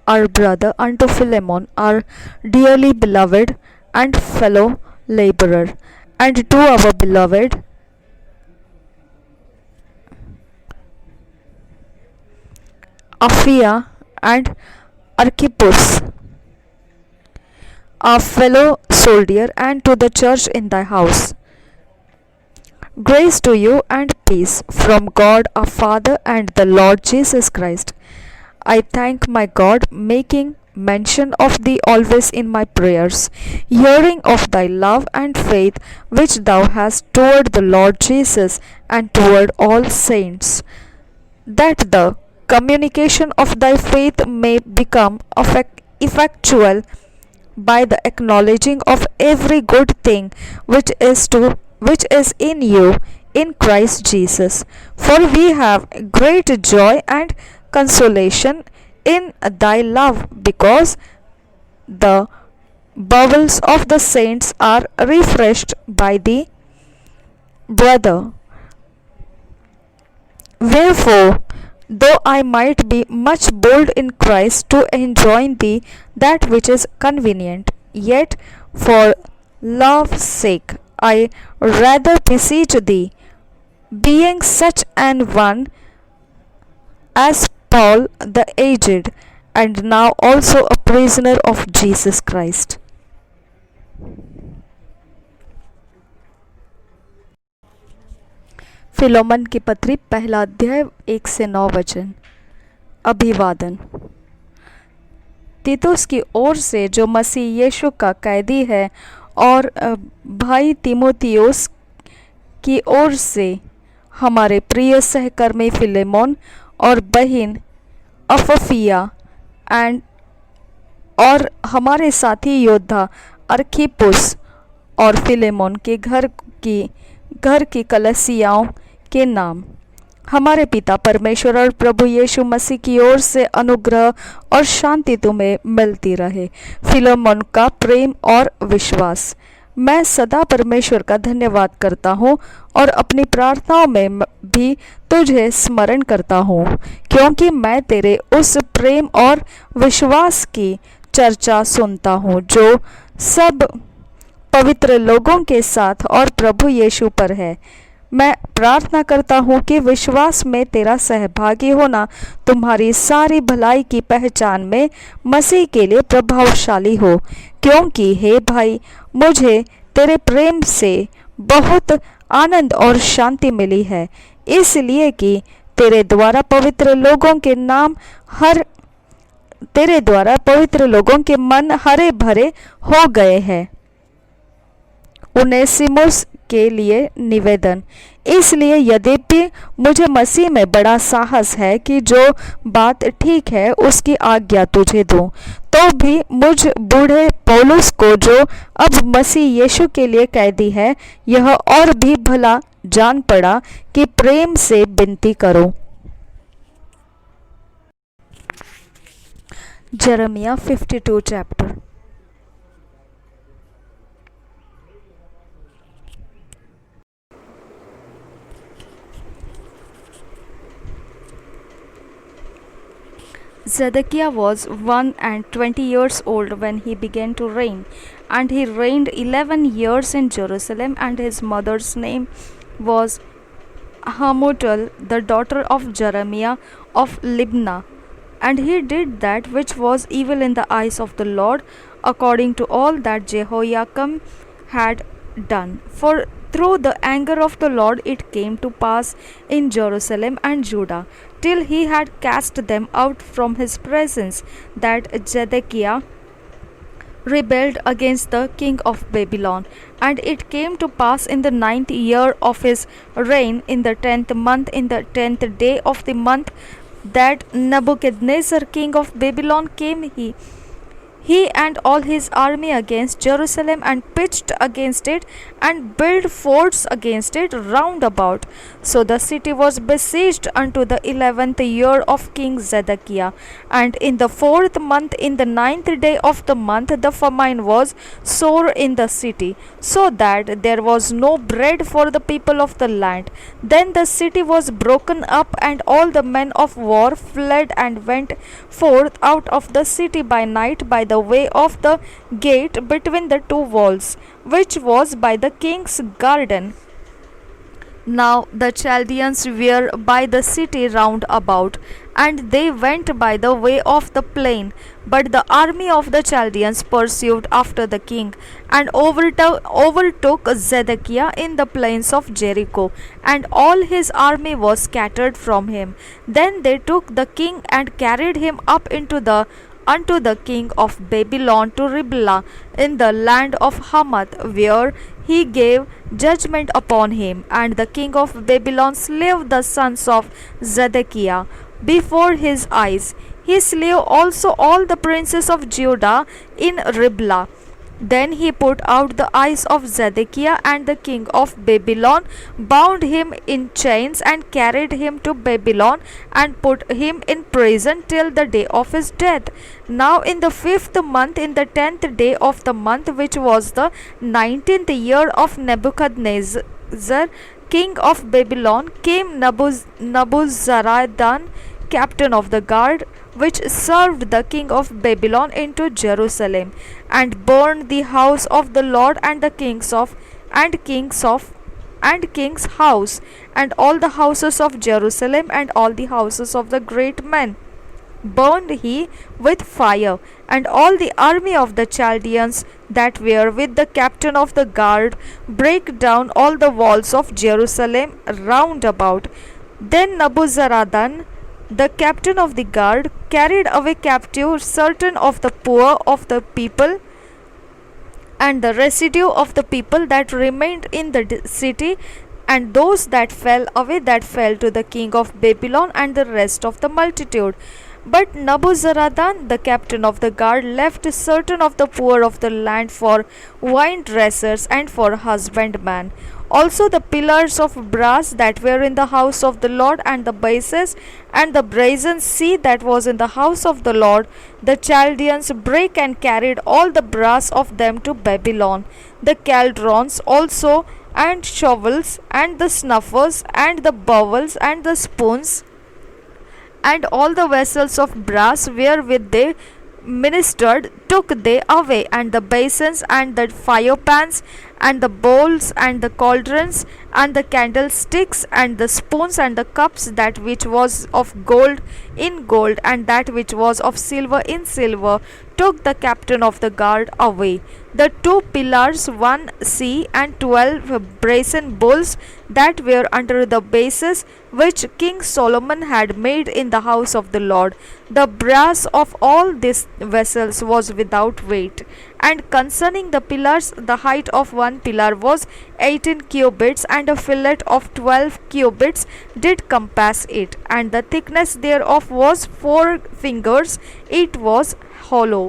our brother, unto Philemon, our dearly beloved and fellow laborer, and to our beloved Apphia and Archippus, our fellow soldier, and to the church in thy house. Grace to you and peace from God our Father and the Lord Jesus Christ. I thank my God, making mention of thee always in my prayers, hearing of thy love and faith which thou hast toward the Lord Jesus and toward all saints, that the communication of thy faith may become effectual by the acknowledging of every good thing which is in you in Christ Jesus. For we have great joy and consolation in thy love, because the bowels of the saints are refreshed by thee, brother. Wherefore, though I might be much bold in Christ to enjoin thee that which is convenient, yet for love's sake I rather beseech thee, being such an one as Paul the aged, and now also a prisoner of Jesus Christ. Philomon की पत्री पहला अध्याय 1 से 9 वचन। अभिवादन। तीतुस की ओर से जो मसीह यीशु का कैदी है, और भाई तीमुथियुस की ओर से हमारे प्रिय सहकर्मी फिलेमोन और बहन अफफिया और हमारे साथी योद्धा अर्खिपुस और फिलेमोन के घर की कलीसियाओं के नाम। हमारे पिता परमेश्वर और प्रभु यीशु मसीह की ओर से अनुग्रह और शांति तुम्हें मिलती रहे। फिलेमोन का प्रेम और विश्वास। मैं सदा परमेश्वर का धन्यवाद करता हूँ और अपनी प्रार्थनाओं में भी तुझे स्मरण करता हूँ, क्योंकि मैं तेरे उस प्रेम और विश्वास की चर्चा सुनता हूँ जो सब पवित्र लोगों के साथ और प्रभु यीशु पर है। मैं प्रार्थना करता हूँ कि विश्वास में तेरा सहभागी होना तुम्हारी सारी भलाई की पहचान में मसीह के लिए प्रभावशाली हो, क्योंकि हे भाई, मुझे तेरे प्रेम से बहुत आनंद और शांति मिली है, इसलिए कि तेरे द्वारा पवित्र लोगों के मन हरे भरे हो गए हैं। उनेसिमुस के लिए निवेदन। इसलिए यद्यपि मुझे मसीह में बड़ा साहस है कि जो बात ठीक है उसकी आज्ञा तुझे दूं, तो भी मुझ बूढ़े पौलुस को, जो अब मसीह यीशु के लिए कैदी है, यह और भी भला जान पड़ा कि प्रेम से विनती करो। Jeremiah 52 chapter. Zedekiah was 120 years old when he began to reign, and he reigned 11 years in Jerusalem, and his mother's name was Hamutal, the daughter of Jeremiah of Libnah. And he did that which was evil in the eyes of the Lord, according to all that Jehoiakim had done. For through the anger of the Lord it came to pass in Jerusalem and Judah, till he had cast them out from his presence, that Zedekiah rebelled against the king of Babylon. And it came to pass in the 9th year of his reign, in the 10th month, in the 10th day of the month, that Nebuchadnezzar king of Babylon came, he and all his army, against Jerusalem, and pitched against it, and built forts against it round about. So the city was besieged unto the 11th year of King Zedekiah. And in the 4th month, in the 9th day of the month, the famine was sore in the city, so that there was no bread for the people of the land. Then the city was broken up, and all the men of war fled and went forth out of the city by night by the way of the gate between the two walls, which was by the king's garden. Now the Chaldeans were by the city round about, and they went by the way of the plain. But the army of the Chaldeans pursued after the king, and overtook Zedekiah in the plains of Jericho, and all his army was scattered from him. Then they took the king and carried him up unto the king of Babylon to Riblah in the land of Hamath, where he gave judgment upon him. And the king of Babylon slew the sons of Zedekiah before his eyes. He slew also all the princes of Judah in Riblah. Then he put out the eyes of Zedekiah, and the king of Babylon bound him in chains, and carried him to Babylon, and put him in prison till the day of his death. Now in the 5th month, in the 10th day of the month, which was the 19th year of Nebuchadnezzar king of Babylon, came Nebuzaradan, captain of the guard, which served the king of Babylon, into Jerusalem, and burned the house of the Lord, and the king's house, and all the houses of Jerusalem, and all the houses of the great men burned he with fire. And all the army of the Chaldeans that were with the captain of the guard brake down all the walls of Jerusalem round about. Then Nebuzaradan, the captain of the guard, carried away captive certain of the poor of the people, and the residue of the people that remained in the city, and those that fell away, that fell to the king of Babylon, and the rest of the multitude. But Nebuzaradan, the captain of the guard, left certain of the poor of the land for wine dressers and for husbandmen. Also the pillars of brass that were in the house of the Lord, and the bases, and the brazen sea that was in the house of the Lord, the Chaldeans brake and carried all the brass of them to Babylon. The caldrons also, and shovels, and the snuffers, and the bowls, and the spoons, and all the vessels of brass wherewith they ministered took they away, and the basins, and the fire pans, and the bowls, and the cauldrons, and the candlesticks, and the spoons, and the cups, that which was of gold in gold, and that which was of silver in silver, took the captain of the guard away. The 2 pillars, 1 sea, and 12 brazen bulls that were under the bases, which King Solomon had made in the house of the Lord. The brass of all these vessels was with without weight. And concerning the pillars, the height of one pillar was 18 cubits, and a fillet of 12 cubits did compass it, and the thickness thereof was 4 fingers, it was hollow.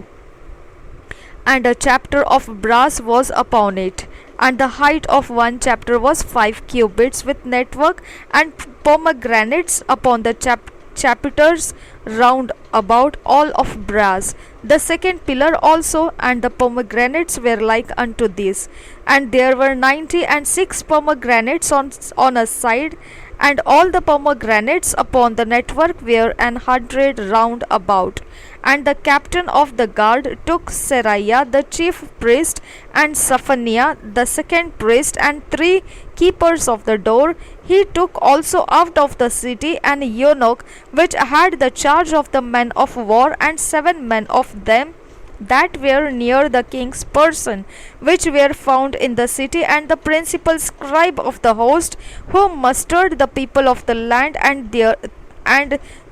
And a chapter of brass was upon it, and the height of one chapter was 5 cubits, with network and pomegranates upon the chapters round about, all of brass. The second pillar also and the pomegranates were like unto this. And there were 96 pomegranates on a side, and all the pomegranates upon the network were 100 round about. And the captain of the guard took Seraiah the chief priest, and Zephaniah the second priest, and 3 keepers of the door. He took also out of the city an eunuch which had the charge of the men of war, and 7 men of them that were near the king's person, which were found in the city, and the principal scribe of the host, who mustered the people of the land, and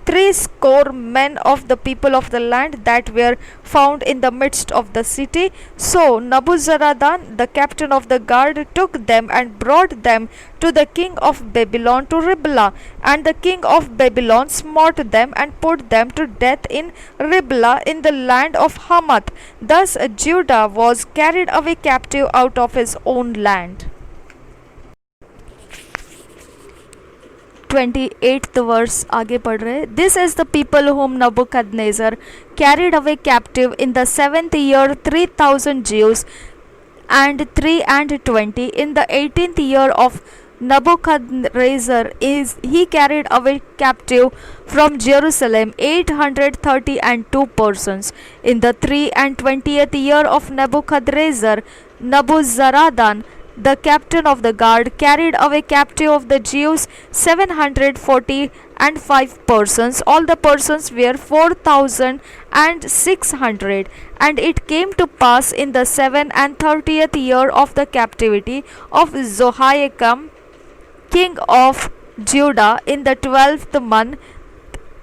80 men of the people of the land that were found in the midst of the city. So Nebuzaradan, the captain of the guard, took them and brought them to the king of Babylon to Riblah. And the king of Babylon smote them and put them to death in Riblah in the land of Hamath. Thus Judah was carried away captive out of his own land. 28th verse आगे पढ़ रहे. This is the people whom Nebuchadnezzar carried away captive in the 7th year, 3,000 Jews and 320. In the 18th year of Nebuchadnezzar is he carried away captive from Jerusalem 832 persons. In the 23rd year of Nebuchadnezzar, Nebuzaradan, the captain of the guard, carried away captive of the Jews 745 persons. All the persons were 4,600. And it came to pass in the 37th year of the captivity of Jehoiakim, king of Judah, in the 12th month,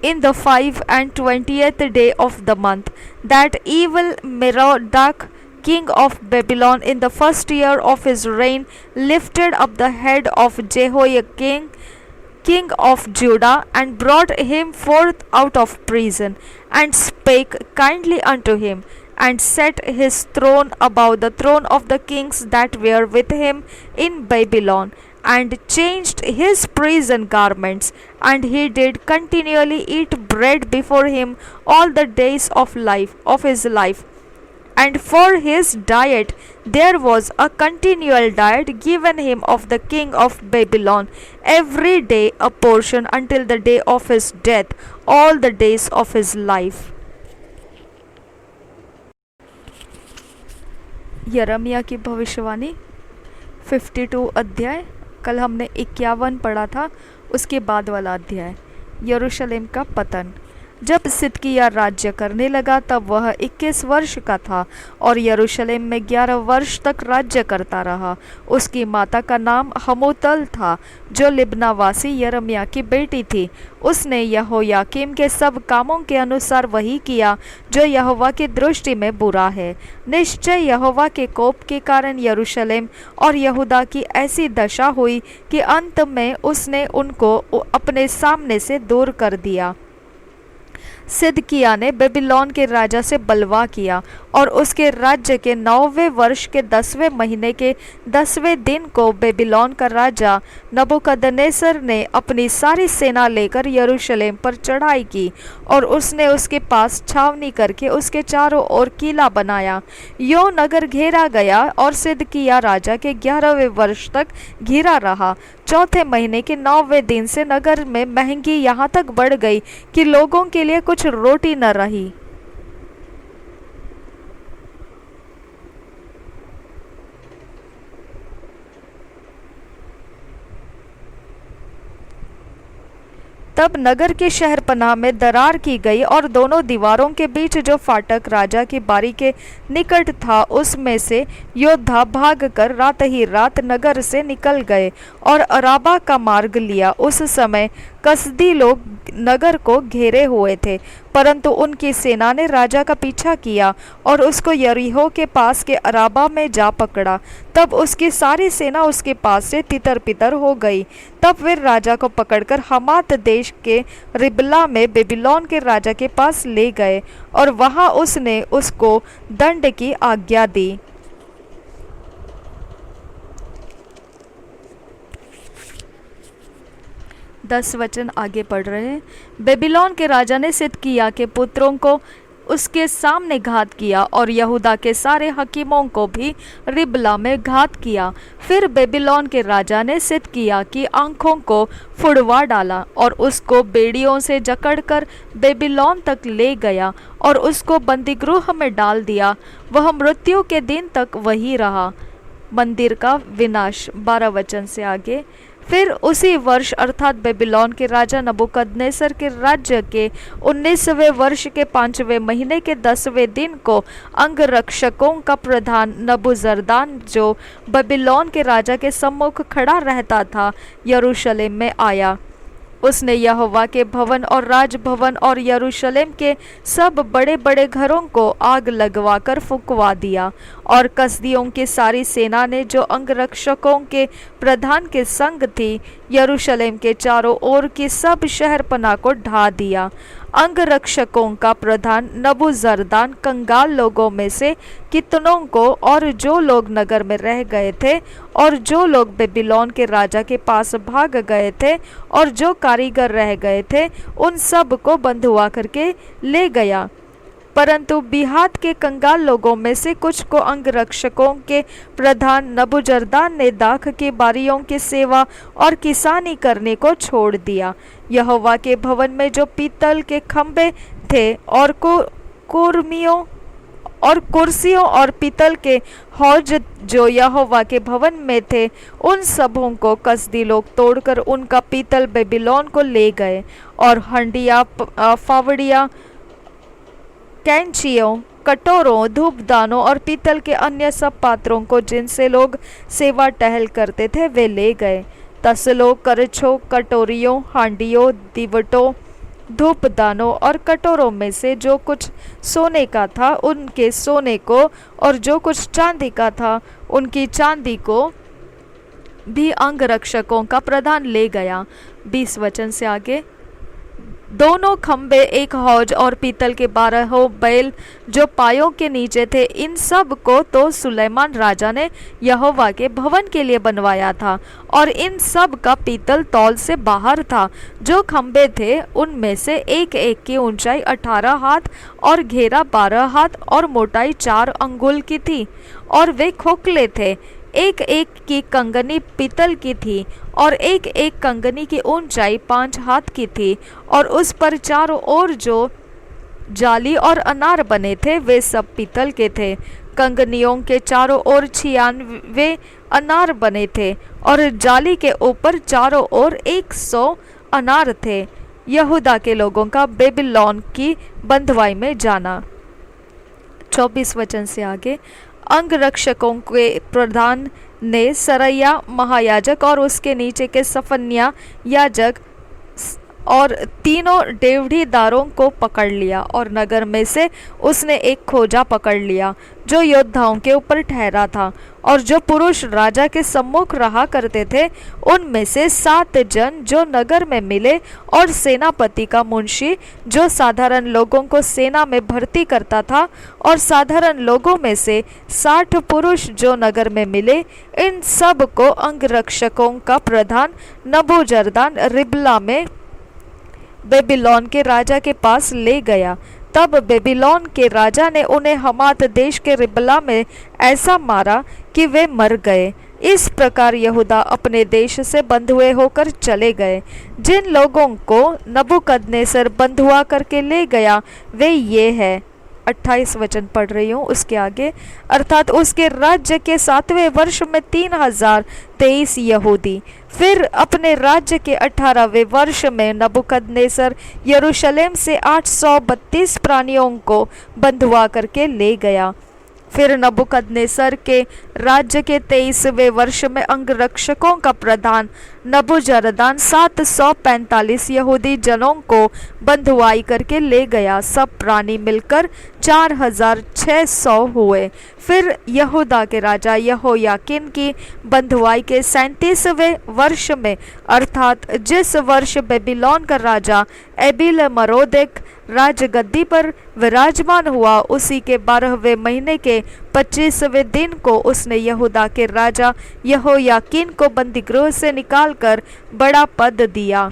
in the 25th day of the month, that evil Merodach, king of Babylon, in the 1st year of his reign, lifted up the head of Jehoiakim, king of Judah, and brought him forth out of prison, and spake kindly unto him, and set his throne above the throne of the kings that were with him in Babylon, and changed his prison garments, and he did continually eat bread before him all the days of his life. And for his diet there was a continual diet given him of the king of Babylon, every day a portion, until the day of his death, all the days of his life. Jeremiah की भविष्यवाणी 52 अध्याय. कल हमने 51 पढ़ा था, उसके बाद वाला अध्याय यरूशलेम का पतन. जब सिदकिय्याह राज्य करने लगा तब वह 21 वर्ष का था और यरूशलेम में 11 वर्ष तक राज्य करता रहा. उसकी माता का नाम हमूतल था, जो लिब्नावासी यरमिया की बेटी थी. उसने यहोयाकीम के सब कामों के अनुसार वही किया जो यहोवा की दृष्टि में बुरा है. निश्चय यहोवा के कोप के कारण यरूशलेम और यहूदा की ऐसी दशा हुई कि अंत में उसने उनको अपने सामने से दूर कर दिया. सिदकिय्याह ने बेबीलोन के राजा से बलवा किया और उसके राज्य के 9वें वर्ष के 10वें महीने के 10वें दिन को बेबीलोन का राजा नबूकदनेस्सर ने अपनी सारी सेना लेकर यरूशलेम पर चढ़ाई की और उसने उसके पास छावनी करके उसके चारों ओर किला बनाया. यो नगर घेरा गया और सिदकिय्याह राजा के 11वें वर्ष तक घिरा रहा. चौथे महीने के 9वें दिन से नगर में महंगी यहाँ तक बढ़ गई कि लोगों के लिए कुछ रोटी न रही. तब नगर के शहरपनाह में दरार की गई और दोनों दीवारों के बीच जो फाटक राजा की बारी के निकट था उसमें से योद्धा भागकर रात ही रात नगर से निकल गए और अराबा का मार्ग लिया. उस समय कसदी लोग नगर को घेरे हुए थे, परंतु उनकी सेना ने राजा का पीछा किया और उसको यरीहो के पास के अराबा में जा पकड़ा। तब उसकी सारी सेना उसके पास से तितर पितर हो गई। तब वे राजा को पकड़कर हमात देश के रिबला में बेबीलोन के राजा के पास ले गए और वहां उसने उसको दंड की आज्ञा दी। 10 वचन आगे पढ़ रहे हैं। बेबीलोन के राजा ने सिदकिय्याह के पुत्रों को उसके सामने घात किया और यहूदा के सारे हकीमों को भी रिबला में घात किया। फिर बेबीलोन के राजा ने सिदकिय्याह की आंखों को फुड़वा डाला और उसको बेड़ियों से जकड़कर बेबीलोन तक ले गया और उसको बंदीगृह में डाल दिया। वह मृत्यु के दिन तक वही रहा। मंदिर का विनाश 12 वचन से आगे। फिर उसी वर्ष अर्थात बेबीलोन के राजा नबूकदनेस्सर के राज्य के 19वें वर्ष के 5वें महीने के 10वें दिन को अंगरक्षकों का प्रधान नबूजरदान, जो बेबीलोन के राजा के सम्मुख खड़ा रहता था, यरूशलेम में आया। उसने यहोवा के भवन और राजभवन और यरूशलेम के सब बड़े बड़े घरों को आग लगवाकर फुकवा दिया। और कसदियों की सारी सेना ने, जो अंगरक्षकों के प्रधान के संग थी, यरूशलेम के चारों ओर की सब शहरपनाह को ढा दिया। अंगरक्षकों का प्रधान नबूजरदान कंगाल लोगों में से कितनों को, और जो लोग नगर में रह गए थे और जो लोग बेबीलोन के राजा के पास भाग गए थे और जो कारीगर रह गए थे, उन सब को बंधुआ करके ले गया। परंतु बिहात के कंगाल लोगों में से कुछ को अंगरक्षकों के प्रधान नबूजरदान ने दाख की बारियों की सेवा और किसानी करने को छोड़ दिया। यहोवा के भवन में जो पीतल के खंभे थे और कुर्सियों और पीतल के हौज जो यहोवा के भवन में थे, उन सबों को कसदी लोग तोड़कर उनका पीतल बेबीलोन को ले गए। और हंडिया, फावड़िया, कैंचियों, कटोरों, धूपदानों और पीतल के अन्य सब पात्रों को जिनसे लोग सेवा टहल करते थे, वे ले गए। तसलों, करछों, कटोरियों, हांडियों, दीवटों, धूपदानों और कटोरों में से जो कुछ सोने का था, उनके सोने को, और जो कुछ चांदी का था, उनकी चांदी को भी अंगरक्षकों का प्रधान ले गया। 20 वचन से आगे। दोनों खंबे, एक हौज और पीतल के 12 बैल जो पायों के नीचे थे, इन सब को तो सुलेमान राजा ने यहोवा के भवन के लिए बनवाया था। और इन सब का पीतल तौल से बाहर था। जो खंबे थे, उनमें से एक एक की ऊंचाई 18 हाथ और घेरा 12 हाथ और मोटाई 4 अंगुल की थी, और वे खोखले थे। एक एक की कंगनी पीतल की थी और एक एक कंगनी की ऊंचाई 5 हाथ की थी, और उस पर चारों ओर जो जाली और अनार बने थे, वे सब पीतल के थे। कंगनियों के चारों ओर 96 अनार बने थे और जाली के ऊपर चारों ओर 100 अनार थे। यहूदा के लोगों का बेबीलोन की बंधुआई में जाना। 24 वचन से आगे। अंगरक्षकों के प्रधान ने सरैया महायाजक और उसके नीचे के सफन्या याजक और तीनों डेवढ़ीदारों को पकड़ लिया, और नगर में से उसने एक खोजा पकड़ लिया जो योद्धाओं के ऊपर ठहरा था। और जो पुरुष राजा के सम्मुख रहा करते थे, उनमें से 7 जन जो नगर में मिले, और सेनापति का मुंशी जो साधारण लोगों को सेना में भर्ती करता था, और साधारण लोगों में से 60 पुरुष जो नगर में मिले, इन सब को अंगरक्षकों का प्रधान नबूजरदान रिबला में बेबीलोन के राजा के पास ले गया। तब बेबीलोन के राजा ने उन्हें हमात देश के रिबला में ऐसा मारा कि वे मर गए। इस प्रकार यहूदा अपने देश से बंधुए होकर चले गए। जिन लोगों को नबूकदनेस्सर बंधुआ करके ले गया, वे ये है। 28 वचन पढ़ रही हूँ, उसके आगे। अर्थात उसके राज्य के 7वें वर्ष में 3023 यहूदी। फिर अपने राज्य के 18वें वर्ष में नबूकदनेस्सर यरूशलेम से 832 प्राणियों को बंधुआ करके ले गया। फिर नबूकदनेस्सर के राज्य के 23वें वर्ष में अंगरक्षकों का प्रधान नबूजरदान 745 यहूदी जनों को बंधुआई करके ले गया। सब प्राणी मिलकर 4600 हुए। फिर यहूदा के राजा यहोयाकीन की बंधुआई के 37वें वर्ष में, अर्थात जिस वर्ष बेबीलोन का राजा एबिल मरोदेक राजगद्दी पर विराजमान हुआ, उसी के 12वें महीने के 25वें दिन को उसने यहूदा के राजा यहोयाकीन को बंदीगृह से निकालकर बड़ा पद दिया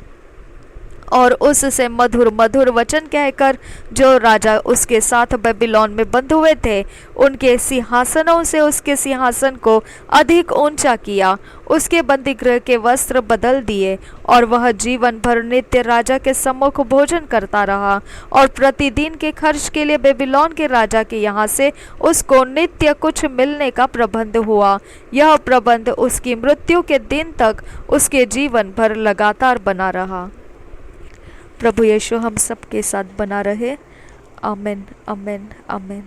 और उससे मधुर मधुर वचन कहकर जो राजा उसके साथ बेबीलोन में बंधे हुए थे, उनके सिंहासनों से उसके सिंहासन को अधिक ऊंचा किया। उसके बंदीगृह के वस्त्र बदल दिए और वह जीवन भर नित्य राजा के सम्मुख भोजन करता रहा। और प्रतिदिन के खर्च के लिए बेबीलोन के राजा के यहाँ से उसको नित्य कुछ मिलने का प्रबंध हुआ। यह प्रबंध उसकी मृत्यु के दिन तक उसके जीवन भर लगातार बना रहा। प्रभु यीशु हम सबके साथ बना रहे। आमीन, आमीन, आमीन।